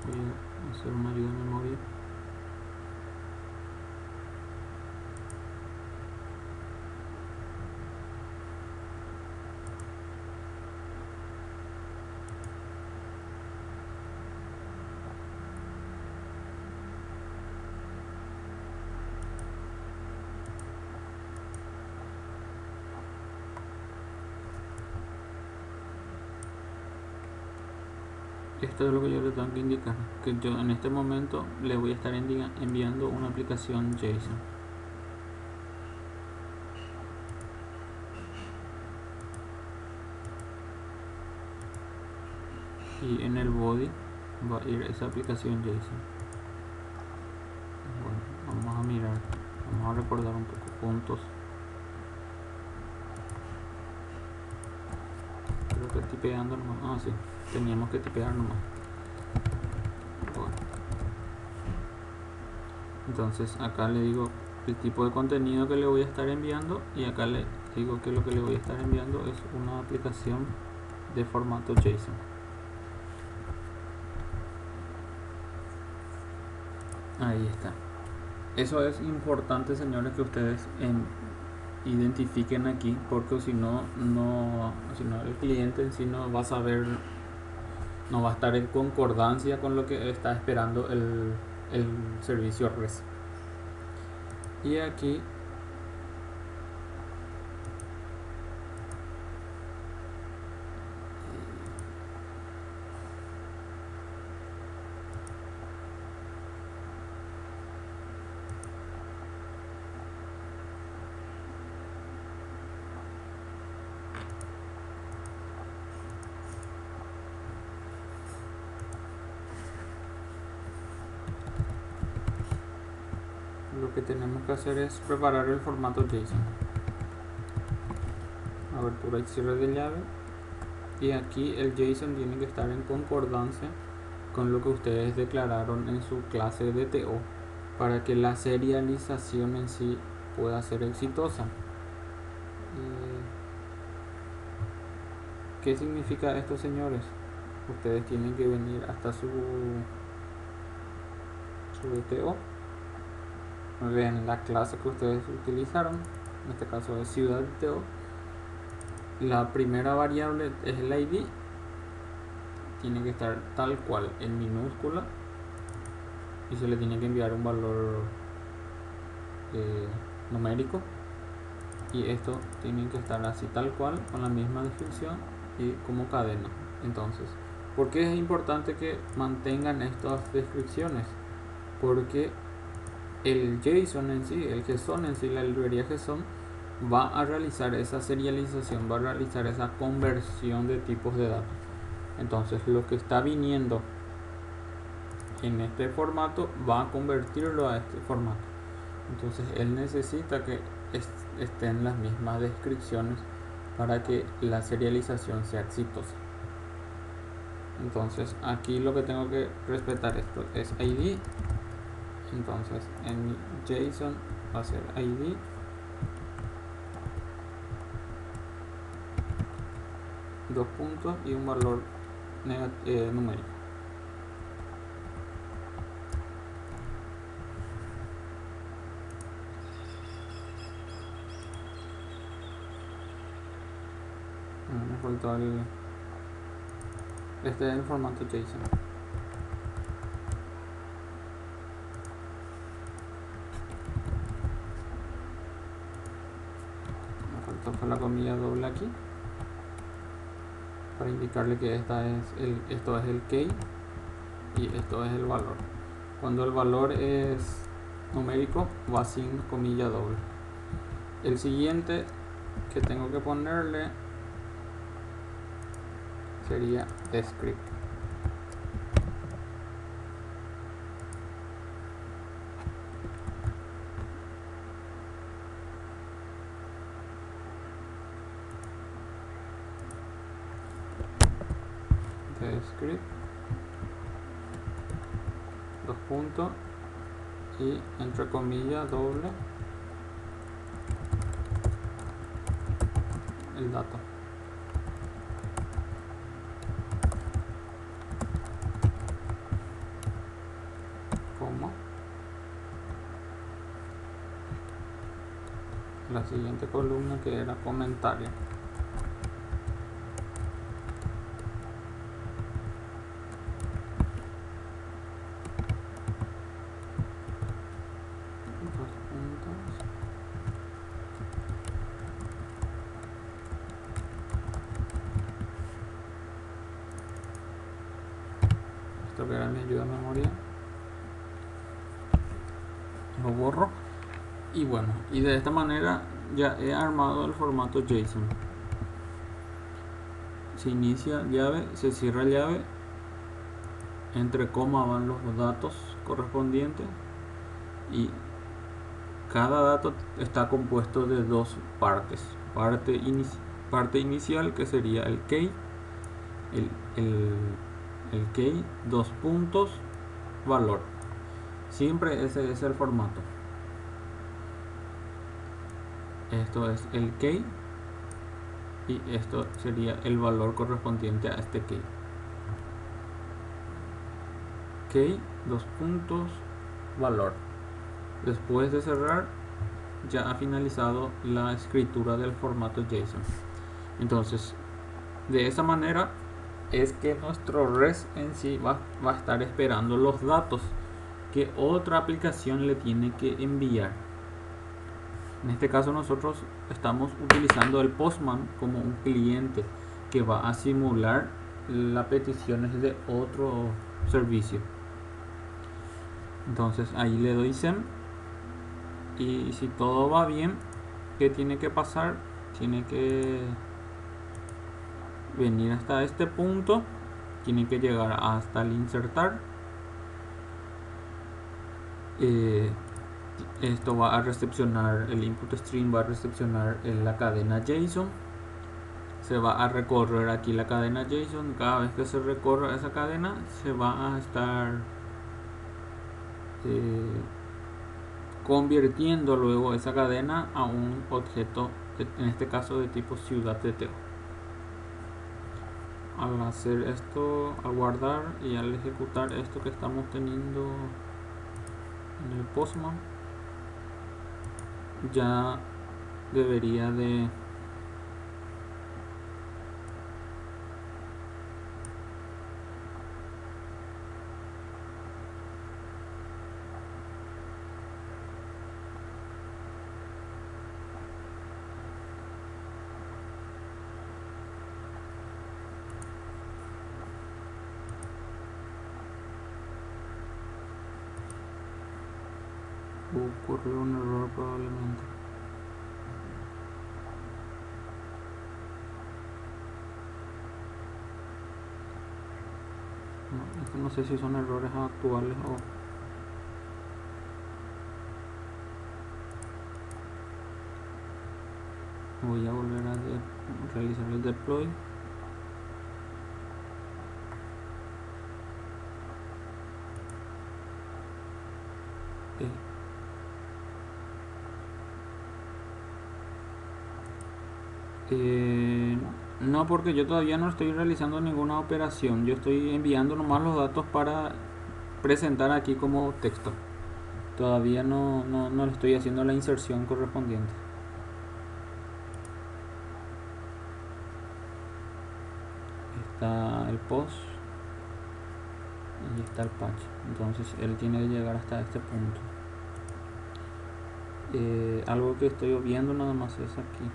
Voy a hacer una ayuda de memoria. Esto es lo que yo le tengo que indicar, que yo en este momento le voy a estar enviando una aplicación JSON. Y en el body va a ir esa aplicación JSON. Bueno, vamos a mirar, vamos a recordar un poco puntos. Creo que tipeando nomás, sí, teníamos que tipear nomás. Bueno. Entonces acá le digo el tipo de contenido que le voy a estar enviando y acá le digo que lo que le voy a estar enviando es una aplicación de formato JSON. Ahí está. Eso es importante, señores, que ustedes identifiquen aquí, porque si no el cliente en sí no va a saber, no va a estar en concordancia con lo que está esperando el servicio REST. Y aquí lo que tenemos que hacer es preparar el formato JSON. Abertura y cierre de llave. Y aquí el JSON tiene que estar en concordancia con lo que ustedes declararon en su clase de TO para que la serialización en sí pueda ser exitosa. ¿Qué significa esto, señores? Ustedes tienen que venir hasta su DTO, ven la clase que ustedes utilizaron, en este caso es ciudad DTO. La primera variable es el ID, tiene que estar tal cual en minúscula y se le tiene que enviar un valor numérico, y esto tiene que estar así tal cual con la misma descripción y como cadena. Entonces, ¿por qué es importante que mantengan estas descripciones? Porque el JSON en sí, el JSON en sí, la librería JSON va a realizar esa serialización, va a realizar esa conversión de tipos de datos. Entonces lo que está viniendo en este formato va a convertirlo a este formato. Entonces él necesita que estén las mismas descripciones para que la serialización sea exitosa. Entonces aquí lo que tengo que respetar esto es ID. Entonces en mi JSON va a ser ID dos puntos y un valor numérico. Me faltó este es el formato JSON. Me faltó fue la comilla doble aquí para indicarle que esto es el key y esto es el valor. Cuando el valor es numérico va sin comilla doble. El siguiente que tengo que ponerle sería script. Script dos puntos y entre comillas doble el dato. Como la siguiente columna que era comentario. Esto que era mi ayuda a memoria lo borro, y bueno, y de esta manera ya he armado el formato JSON. Se inicia llave, se cierra llave, entre coma van los datos correspondientes y cada dato está compuesto de dos partes. Parte inicial, que sería el key, el key, dos puntos, valor. Siempre ese es el formato. Esto es el key y esto sería el valor correspondiente a este key. Key, dos puntos, valor. Después de cerrar, ya ha finalizado la escritura del formato JSON. Entonces, de esa manera es que nuestro REST en sí va a estar esperando los datos que otra aplicación le tiene que enviar. En este caso nosotros estamos utilizando el Postman como un cliente que va a simular las peticiones de otro servicio. Entonces ahí le doy send, y si todo va bien, ¿qué tiene que pasar? Tiene que venir hasta este punto, tiene que llegar hasta el insertar, Esto va a recepcionar el input stream, va a recepcionar la cadena JSON. Se va a recorrer aquí la cadena JSON. Cada vez que se recorra esa cadena se va a estar convirtiendo luego esa cadena a un objeto, en este caso de tipo ciudad de Teo. Al hacer esto, al guardar y al ejecutar esto que estamos teniendo en el Postman, ya debería de ocurrir un error probablemente. No, esto no sé si son errores actuales o voy a volver a realizar el deploy. No, porque yo todavía no estoy realizando ninguna operación. Yo estoy enviando nomás los datos para presentar aquí como texto. Todavía no le estoy haciendo la inserción correspondiente. Está el post y está el patch. Entonces él tiene que llegar hasta este punto. Algo que estoy viendo nada más es aquí.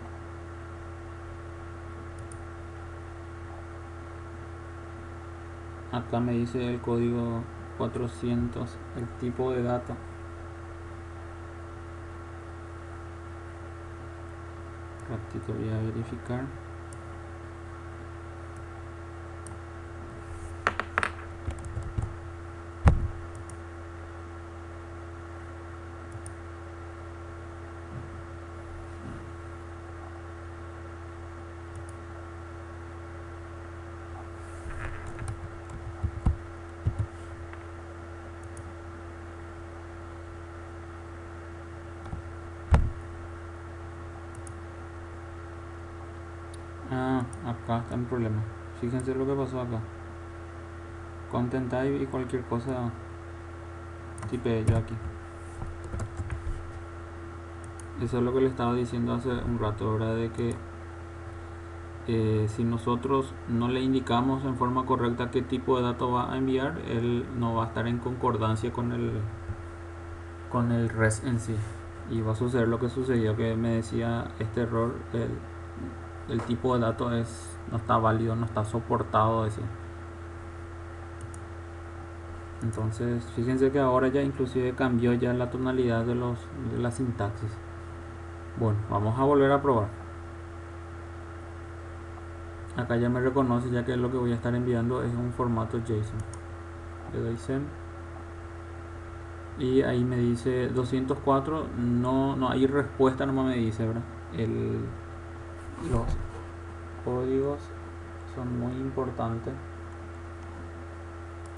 Acá me dice el código 400, el tipo de dato. Ratito voy a verificar. Acá está el problema. Fíjense lo que pasó acá. Content type y cualquier cosa tipe yo aquí. Eso es lo que le estaba diciendo hace un rato, ¿verdad? De que si nosotros no le indicamos en forma correcta qué tipo de dato va a enviar, él no va a estar en concordancia con el REST en sí. Y va a suceder lo que sucedió, que me decía este error, el tipo de dato no está válido, no está soportado, decía. Entonces fíjense que ahora ya inclusive cambió ya la tonalidad de la sintaxis. Bueno, vamos a volver a probar. Acá ya me reconoce, ya que lo que voy a estar enviando es un formato JSON. Le doy send y ahí me dice 204. No hay respuesta, nomás me dice, ¿verdad? Los códigos son muy importantes.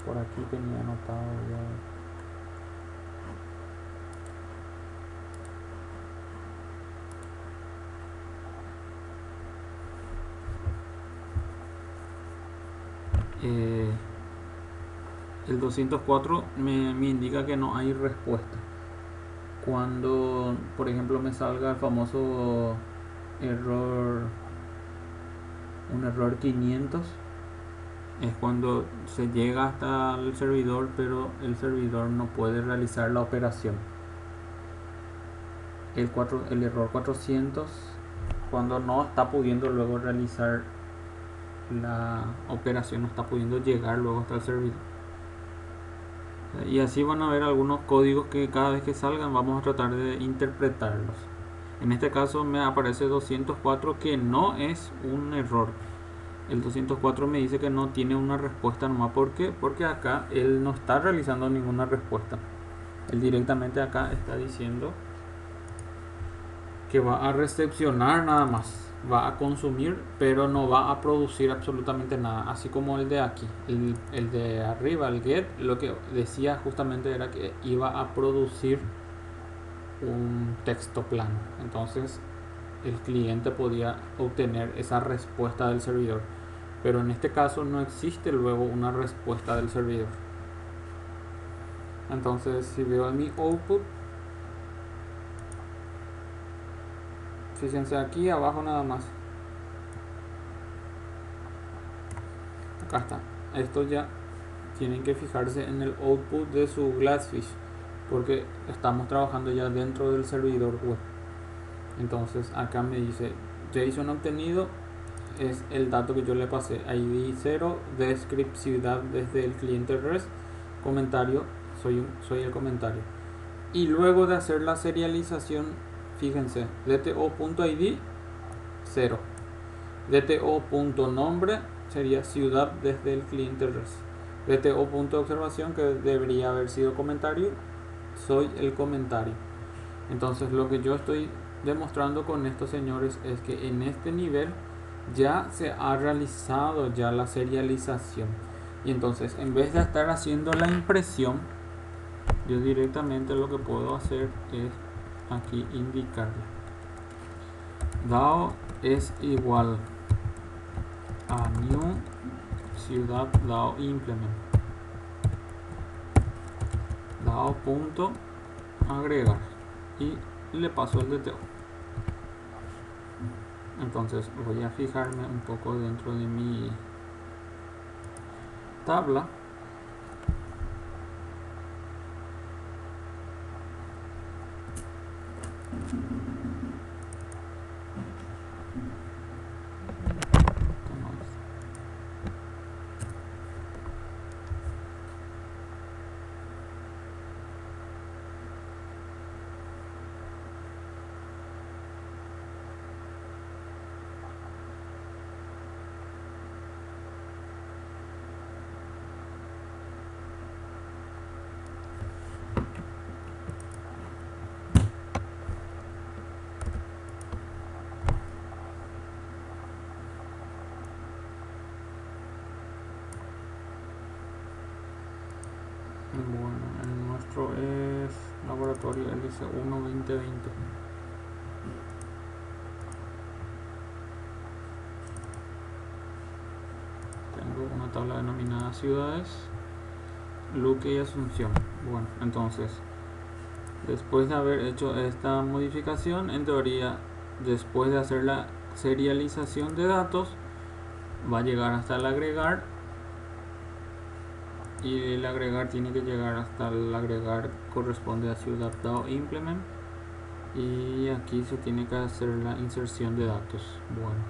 Por aquí tenía anotado ya. El 204 me indica que no hay respuesta. Cuando, por ejemplo, me salga el famoso error, un error 500, es cuando se llega hasta el servidor, pero el servidor no puede realizar la operación. El error 400, cuando no está pudiendo luego realizar la operación, no está pudiendo llegar luego hasta el servidor. Y así van a ver algunos códigos que cada vez que salgan vamos a tratar de interpretarlos. En este caso me aparece 204, que no es un error. El 204 me dice que no tiene una respuesta nomás. ¿Por qué? Porque acá él no está realizando ninguna respuesta. Él directamente acá está diciendo que va a recepcionar nada más, va a consumir, pero no va a producir absolutamente nada, así como el de aquí, el de arriba, el get, lo que decía justamente era que iba a producir un texto plano. Entonces el cliente podía obtener esa respuesta del servidor, pero en este caso no existe luego una respuesta del servidor. Entonces si veo en mi output, fíjense aquí abajo nada más, acá está. Esto ya tienen que fijarse en el output de su Glassfish, porque estamos trabajando ya dentro del servidor web. Entonces acá me dice JSON obtenido, es el dato que yo le pasé, ID 0, descriptividad desde el cliente REST, comentario, soy el comentario. Y luego de hacer la serialización, fíjense, dto.id 0, dto.nombre sería ciudad desde el cliente REST, dto.observación, que debería haber sido comentario, soy el comentario. Entonces lo que yo estoy demostrando con estos señores es que en este nivel ya se ha realizado ya la serialización, y entonces en vez de estar haciendo la impresión, yo directamente lo que puedo hacer es aquí indicarle DAO es igual a new ciudad DAO implement DAO.agregar y le paso el DTO. Entonces voy a fijarme un poco dentro de mi tabla. Bueno, el nuestro es laboratorio LC1 2020. Tengo una tabla denominada ciudades, Luque y Asunción. Bueno, entonces después de haber hecho esta modificación, en teoría, después de hacer la serialización de datos, va a llegar hasta el agregar, y el agregar tiene que llegar hasta el agregar corresponde a ciudad DAO implement, y aquí se tiene que hacer la inserción de datos. Bueno,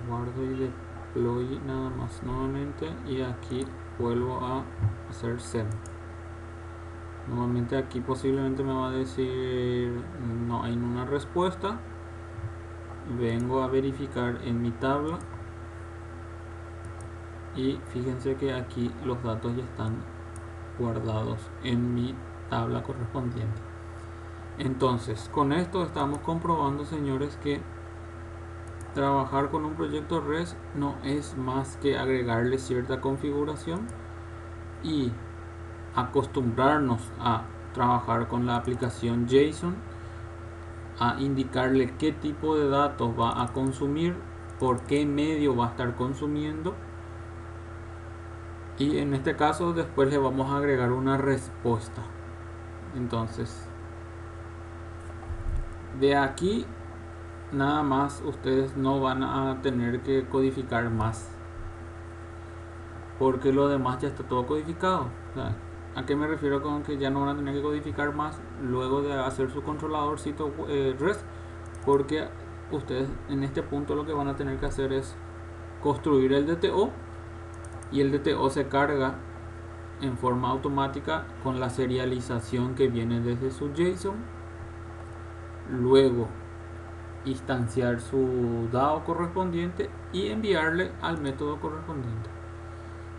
guardo y deploy nada más nuevamente, y aquí vuelvo a hacer send. Nuevamente aquí posiblemente me va a decir no hay una respuesta. Vengo a verificar en mi tabla y fíjense que aquí los datos ya están guardados en mi tabla correspondiente. Entonces con esto estamos comprobando, señores, que trabajar con un proyecto REST no es más que agregarle cierta configuración y acostumbrarnos a trabajar con la aplicación JSON, a indicarle qué tipo de datos va a consumir, por qué medio va a estar consumiendo, y en este caso después le vamos a agregar una respuesta. Entonces de aquí nada más, ustedes no van a tener que codificar más, porque lo demás ya está todo codificado. O sea, ¿a qué me refiero con que ya no van a tener que codificar más luego de hacer su controladorcito REST? Porque ustedes en este punto lo que van a tener que hacer es construir el DTO, y el DTO se carga en forma automática con la serialización que viene desde su JSON. Luego instanciar su DAO correspondiente y enviarle al método correspondiente.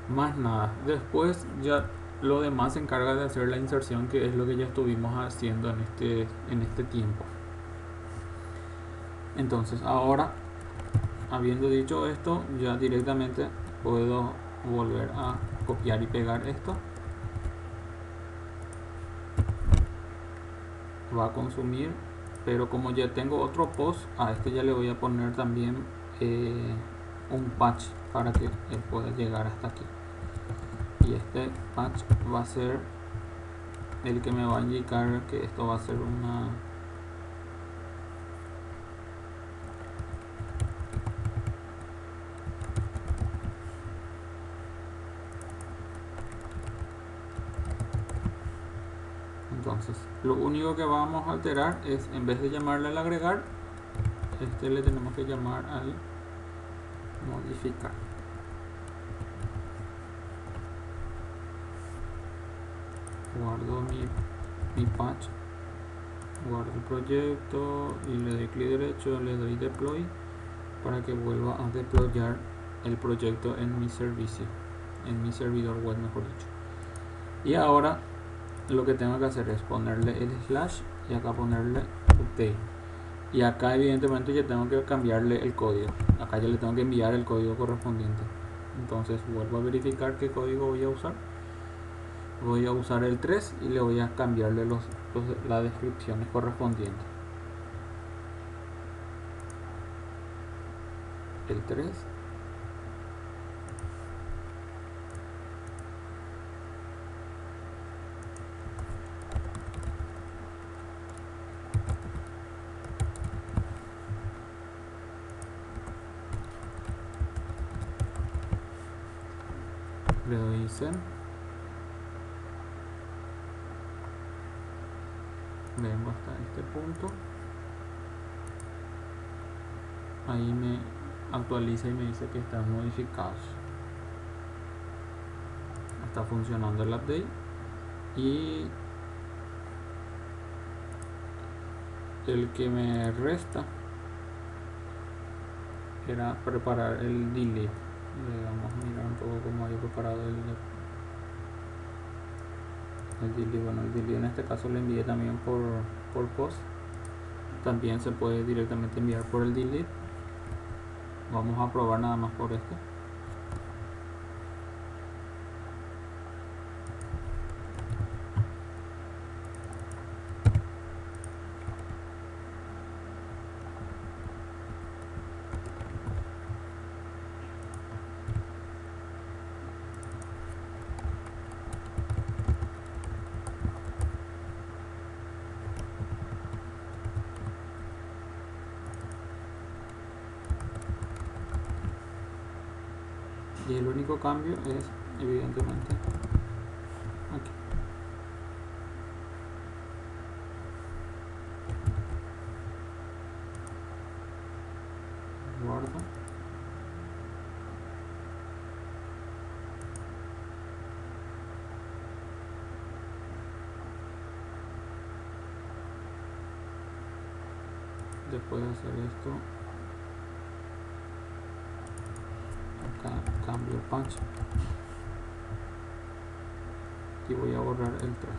Más nada. Después ya lo demás se encarga de hacer la inserción, que es lo que ya estuvimos haciendo en este tiempo. Entonces ahora, habiendo dicho esto, ya directamente puedo volver a copiar y pegar esto. Va a consumir, pero como ya tengo otro post, a este ya le voy a poner también un patch para que él pueda llegar hasta aquí. Y este patch va a ser el que me va a indicar que esto va a ser una entonces lo único que vamos a alterar es, en vez de llamarle al agregar, este le tenemos que llamar al modificar. Guardo mi patch, guardo el proyecto y le doy clic derecho, le doy deploy para que vuelva a deployar el proyecto en mi servicio, en mi servidor web, mejor dicho. Y ahora lo que tengo que hacer es ponerle el slash y acá ponerle update. Y acá evidentemente ya tengo que cambiarle el código. Acá ya le tengo que enviar el código correspondiente. Entonces vuelvo a verificar qué código voy a usar. Voy a usar el 3 y le voy a cambiarle las descripciones correspondientes. El 3. Le doy send. Vengo hasta este punto. Ahí me actualiza y me dice que están modificados. Está funcionando el update. Y el que me resta era preparar el delete. Vamos a mirar un poco cómo había preparado el delete. Bueno, el delete en este caso lo envié también por post. También se puede directamente enviar por el delete. Vamos a probar nada más por este. Y el único cambio es evidentemente aquí. Guardo. Después de hacer esto, acá cambio patch y voy a borrar el 3.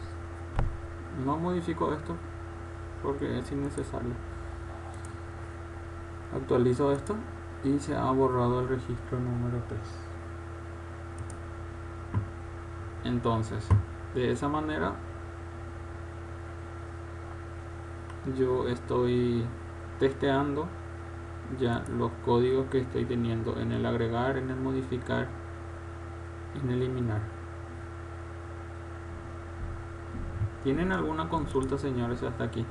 No modifico esto porque es innecesario. Actualizo esto y se ha borrado el registro número 3. Entonces, de esa manera yo estoy testeando ya los códigos que estoy teniendo en el agregar, en el modificar, en eliminar. ¿Tienen alguna consulta, señores, hasta aquí?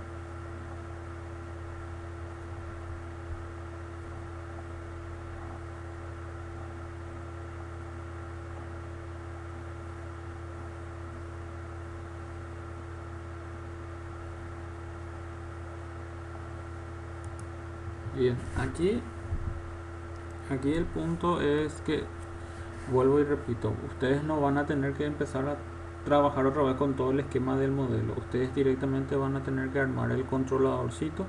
Bien, aquí el punto es que, vuelvo y repito, ustedes no van a tener que empezar a trabajar otra vez con todo el esquema del modelo. Ustedes directamente van a tener que armar el controladorcito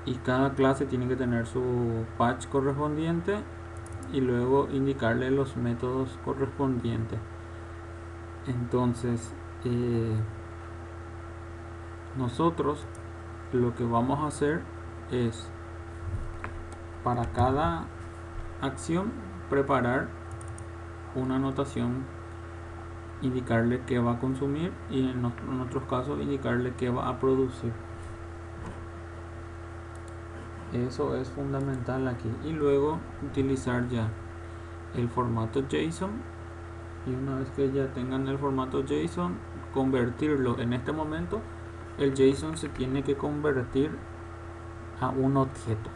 y cada clase tiene que tener su patch correspondiente y luego indicarle los métodos correspondientes. Entonces nosotros lo que vamos a hacer es para cada acción preparar una anotación, indicarle qué va a consumir y en otros casos indicarle qué va a producir. Eso es fundamental aquí. Y luego utilizar ya el formato JSON, y una vez que ya tengan el formato JSON, convertirlo. En este momento el JSON se tiene que convertir a un objeto.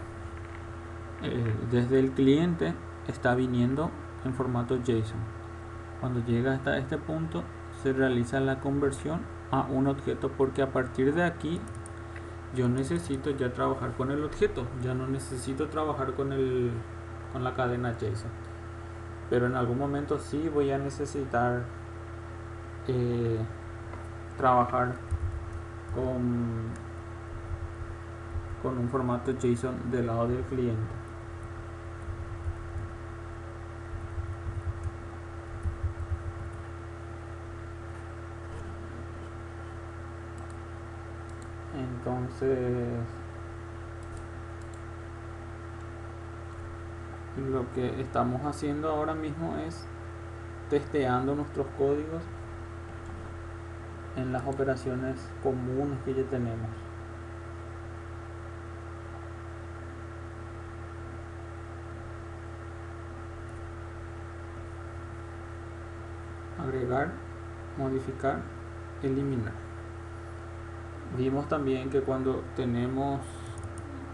Desde el cliente está viniendo en formato JSON. Cuando llega hasta este punto se realiza la conversión a un objeto, porque a partir de aquí yo necesito ya trabajar con el objeto, ya no necesito trabajar con la cadena JSON. Pero en algún momento sí voy a necesitar trabajar con un formato JSON del lado del cliente. Entonces lo que estamos haciendo ahora mismo es testeando nuestros códigos en las operaciones comunes que ya tenemos. Agregar, modificar, eliminar. Vimos también que cuando tenemos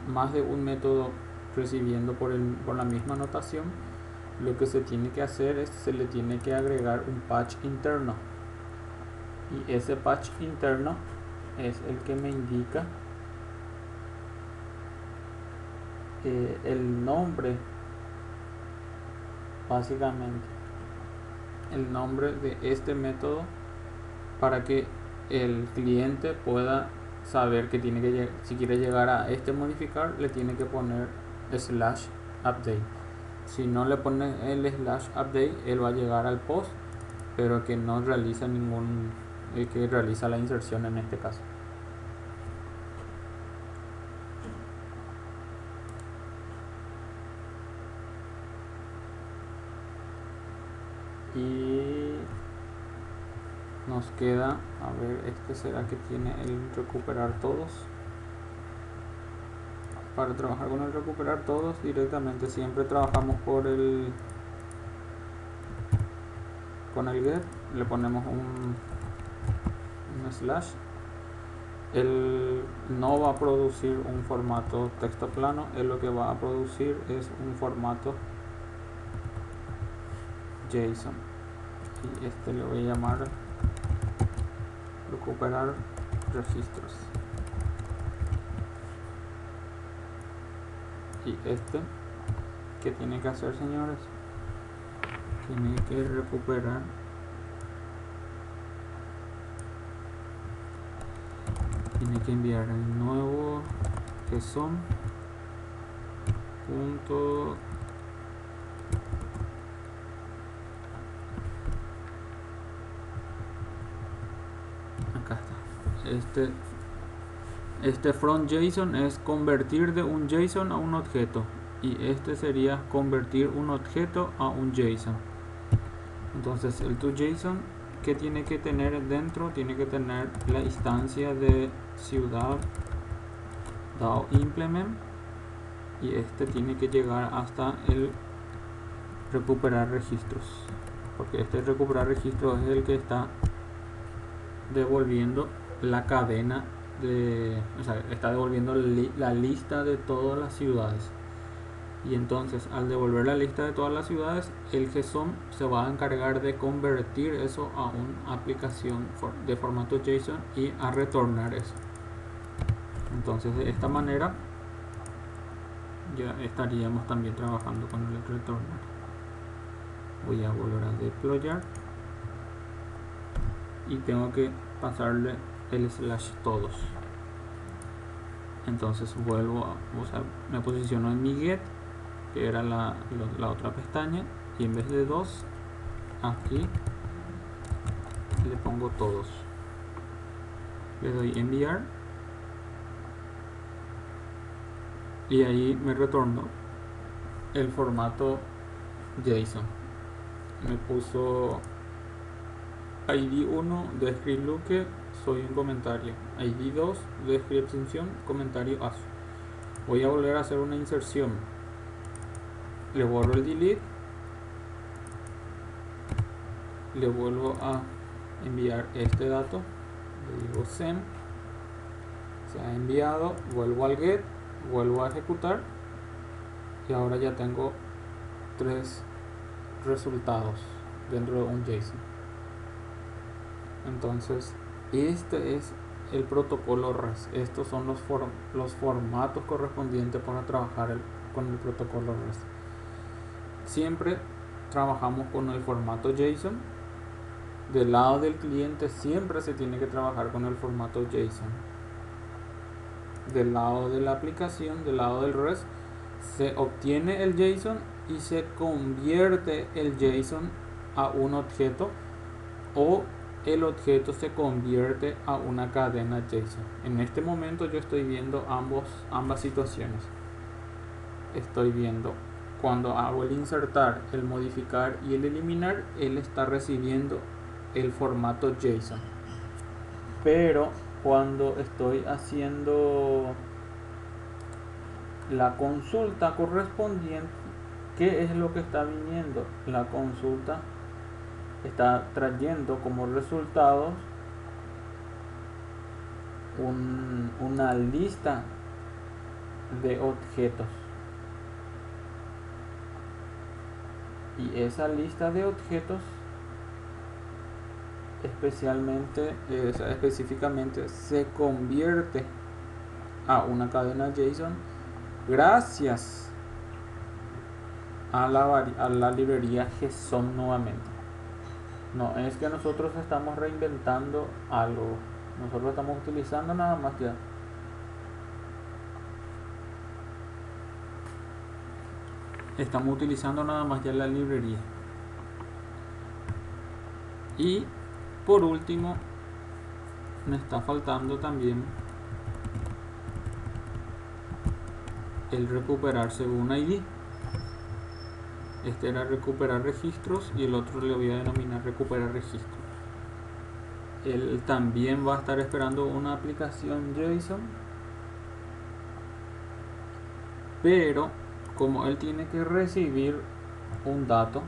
más de un método recibiendo por la misma notación, lo que se tiene que hacer es se le tiene que agregar un patch interno, y ese patch interno es el que me indica el nombre, básicamente el nombre de este método, para que el cliente pueda saber que tiene que, si quiere llegar a modificar, le tiene que poner /update. Si no le pone el /update, él va a llegar al post, pero que no realiza que realiza la inserción en este caso. Y nos queda, a ver, será que tiene el recuperar todos. Para trabajar con el recuperar todos directamente siempre trabajamos con el get, le ponemos un slash. Él no va a producir un formato texto plano, él lo que va a producir es un formato JSON, y le voy a llamar recuperar registros. Y ¿qué tiene que hacer, señores? Tiene que recuperar tiene que enviar el nuevo JSON punto acá está. Este from JSON es convertir de un JSON a un objeto, y sería convertir un objeto a un JSON. Entonces el toJSON, que tiene que tener dentro, tiene que tener la instancia de ciudad DAO implement, y tiene que llegar hasta el recuperar registros, porque recuperar registros es el que está devolviendo la cadena está devolviendo la lista de todas las ciudades. Y entonces al devolver la lista de todas las ciudades, el JSON se va a encargar de convertir eso a una aplicación de formato JSON y a retornar eso. Entonces de esta manera ya estaríamos también trabajando con el retornar. Voy a volver a deployar y tengo que pasarle el /todos. Entonces vuelvo me posiciono en mi get que era la otra pestaña, y en vez de 2 aquí le pongo todos. Le doy enviar y ahí me retornó el formato JSON. Me puso ID 1 describe soy un comentario, ID 2 descripción comentario ASO. Voy a volver a hacer una inserción, le borro el delete, le vuelvo a enviar este dato, le digo send, se ha enviado, vuelvo al get, vuelvo a ejecutar y ahora ya tengo 3 resultados dentro de un JSON. Entonces este es el protocolo REST. Estos son los formatos correspondientes para trabajar con el protocolo REST. Siempre trabajamos con el formato JSON. Del lado del cliente siempre se tiene que trabajar con el formato JSON. Del lado de la aplicación, del lado del REST, se obtiene el JSON y se convierte el JSON a un objeto, o el objeto se convierte a una cadena JSON. En este momento yo estoy viendo ambas situaciones. Estoy viendo cuando hago el insertar, el modificar y el eliminar, él está recibiendo el formato JSON. Pero cuando estoy haciendo la consulta correspondiente, ¿qué es lo que está viniendo? La consulta está trayendo como resultados una lista de objetos, y esa lista de objetos específicamente se convierte a una cadena JSON gracias a la librería JSON nuevamente. No es que nosotros estamos reinventando algo, nosotros estamos utilizando nada más ya la librería. Y por último me está faltando también el recuperar según ID. Este era recuperar registros y el otro le voy a denominar recuperar registros. Él también va a estar esperando una aplicación JSON, pero como él tiene que recibir un dato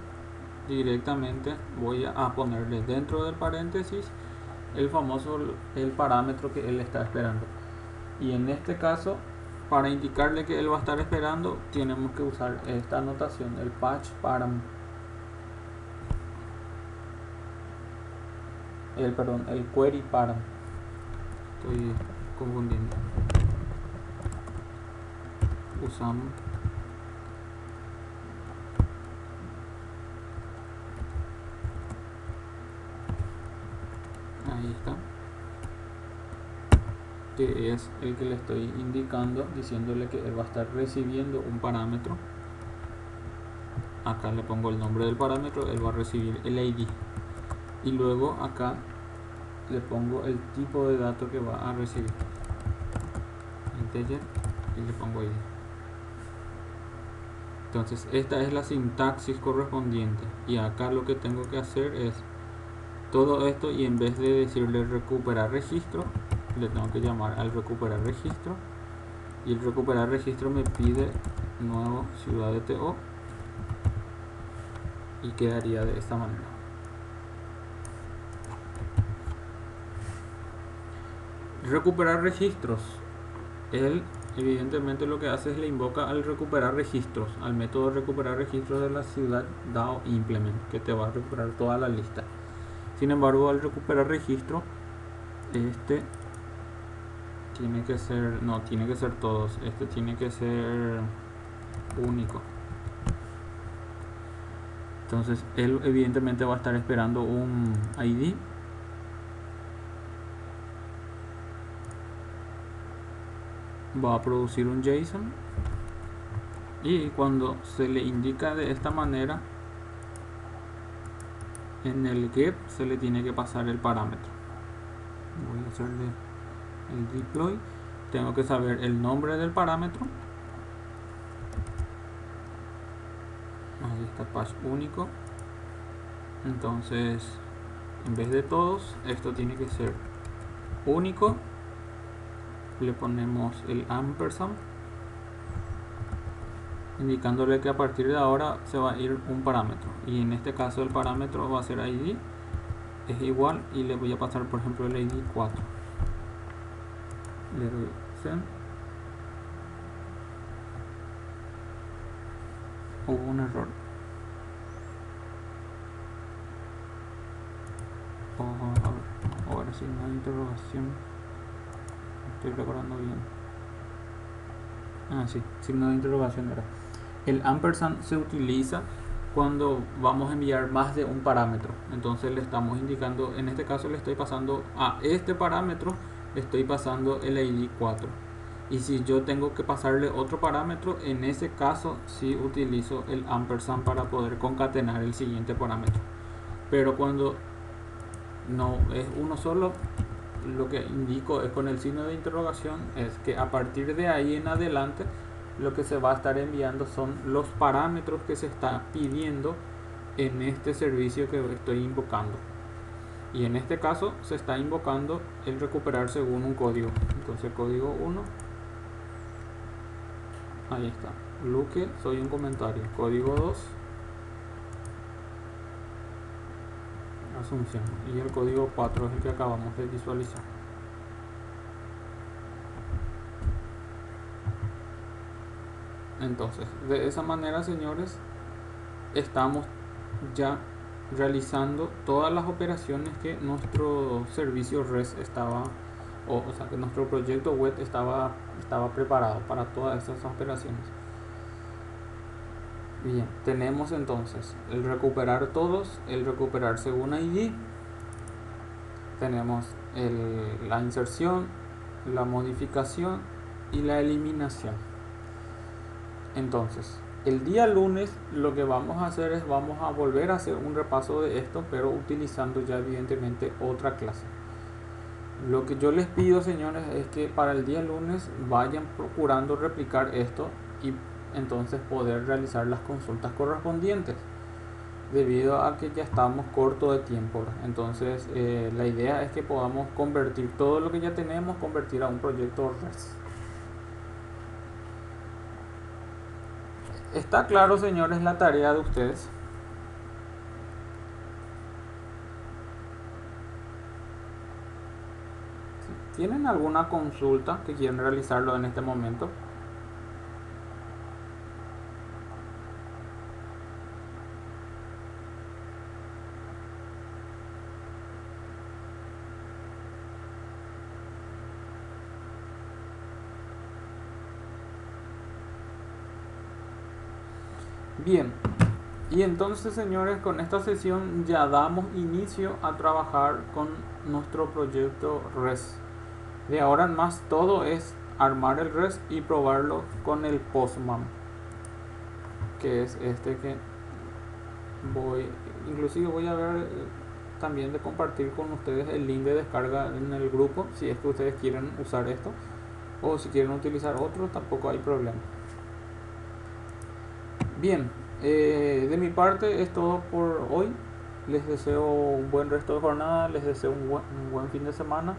directamente, voy a ponerle dentro del paréntesis el parámetro que él está esperando. Y en este caso, para indicarle que él va a estar esperando, tenemos que usar esta anotación, el patch param, el query param. Estoy confundiendo. Usamos ahí está, que es el que le estoy indicando, diciéndole que él va a estar recibiendo un parámetro. Acá le pongo el nombre del parámetro, él va a recibir el ID, y luego acá le pongo el tipo de dato que va a recibir, integer, y le pongo ID. Entonces esta es la sintaxis correspondiente, y acá lo que tengo que hacer es todo esto, y en vez de decirle recuperar registro, le tengo que llamar al recuperar registro, y el recuperar registro me pide nuevo ciudad de TO, y quedaría de esta manera. Recuperar registros, él evidentemente lo que hace es le invoca al recuperar registros, al método recuperar registros de la ciudad DAO implement, que te va a recuperar toda la lista. Sin embargo, al recuperar registro, este tiene que ser, no, tiene que ser todos, este tiene que ser único. Entonces él evidentemente va a estar esperando un ID, va a producir un JSON, Y cuando se le indica de esta manera, en el get se le tiene que pasar el parámetro. Voy a hacerle el deploy. Tengo que saber el nombre del parámetro. Ahí está, patch único. Entonces, en vez de todos, esto tiene que ser único. Le ponemos el ampersand, indicándole que a partir de ahora se va a ir un parámetro, y en este caso el parámetro va a ser id es igual, y le voy a pasar por ejemplo el id 4. Le doy send. Hubo un error. Ahora signo de interrogación. Estoy recordando bien. Sí, signo de interrogación era. El ampersand se utiliza cuando vamos a enviar más de un parámetro. Entonces le estamos indicando, en este caso le estoy pasando a este parámetro, le estoy pasando el id 4. Y si yo tengo que pasarle otro parámetro, en ese caso sí utilizo el ampersand para poder concatenar el siguiente parámetro. Pero cuando no es uno solo, lo que indico es con el signo de interrogación, es que a partir de ahí en adelante lo que se va a estar enviando son los parámetros que se está pidiendo en este servicio que estoy invocando. Y en este caso se está invocando el recuperar según un código. Entonces código 1, ahí está, Luque, soy un comentario. Código 2, Asunción. Y el código 4 es el que acabamos de visualizar. Entonces, de esa manera, señores, estamos ya realizando todas las operaciones que nuestro servicio REST estaba, o sea, que nuestro proyecto web estaba preparado para todas esas operaciones. Bien, tenemos entonces el recuperar todos, el recuperar según ID, tenemos la inserción, la modificación y la eliminación. Entonces, el día lunes lo que vamos a hacer es vamos a volver a hacer un repaso de esto, pero utilizando ya evidentemente otra clase. Lo que yo les pido, señores, es que para el día lunes vayan procurando replicar esto y entonces poder realizar las consultas correspondientes, debido a que ya estamos corto de tiempo. Entonces la idea es que podamos convertir todo lo que ya tenemos, convertir a un proyecto REST. ¿Está claro, señores, la tarea de ustedes? ¿Tienen alguna consulta que quieren realizarlo en este momento? Bien, y entonces, señores, con esta sesión ya damos inicio a trabajar con nuestro proyecto REST. De ahora en más todo es armar el REST y probarlo con el Postman, que es este que inclusive voy a ver también de compartir con ustedes el link de descarga en el grupo, si es que ustedes quieren usar esto, o si quieren utilizar otro tampoco hay problema. Bien, de mi parte es todo por hoy. Les deseo un buen resto de jornada, les deseo un buen fin de semana.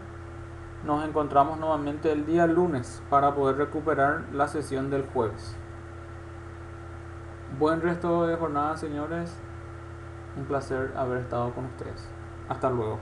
Nos encontramos nuevamente el día lunes para poder recuperar la sesión del jueves. Buen resto de jornada, señores. Un placer haber estado con ustedes. Hasta luego.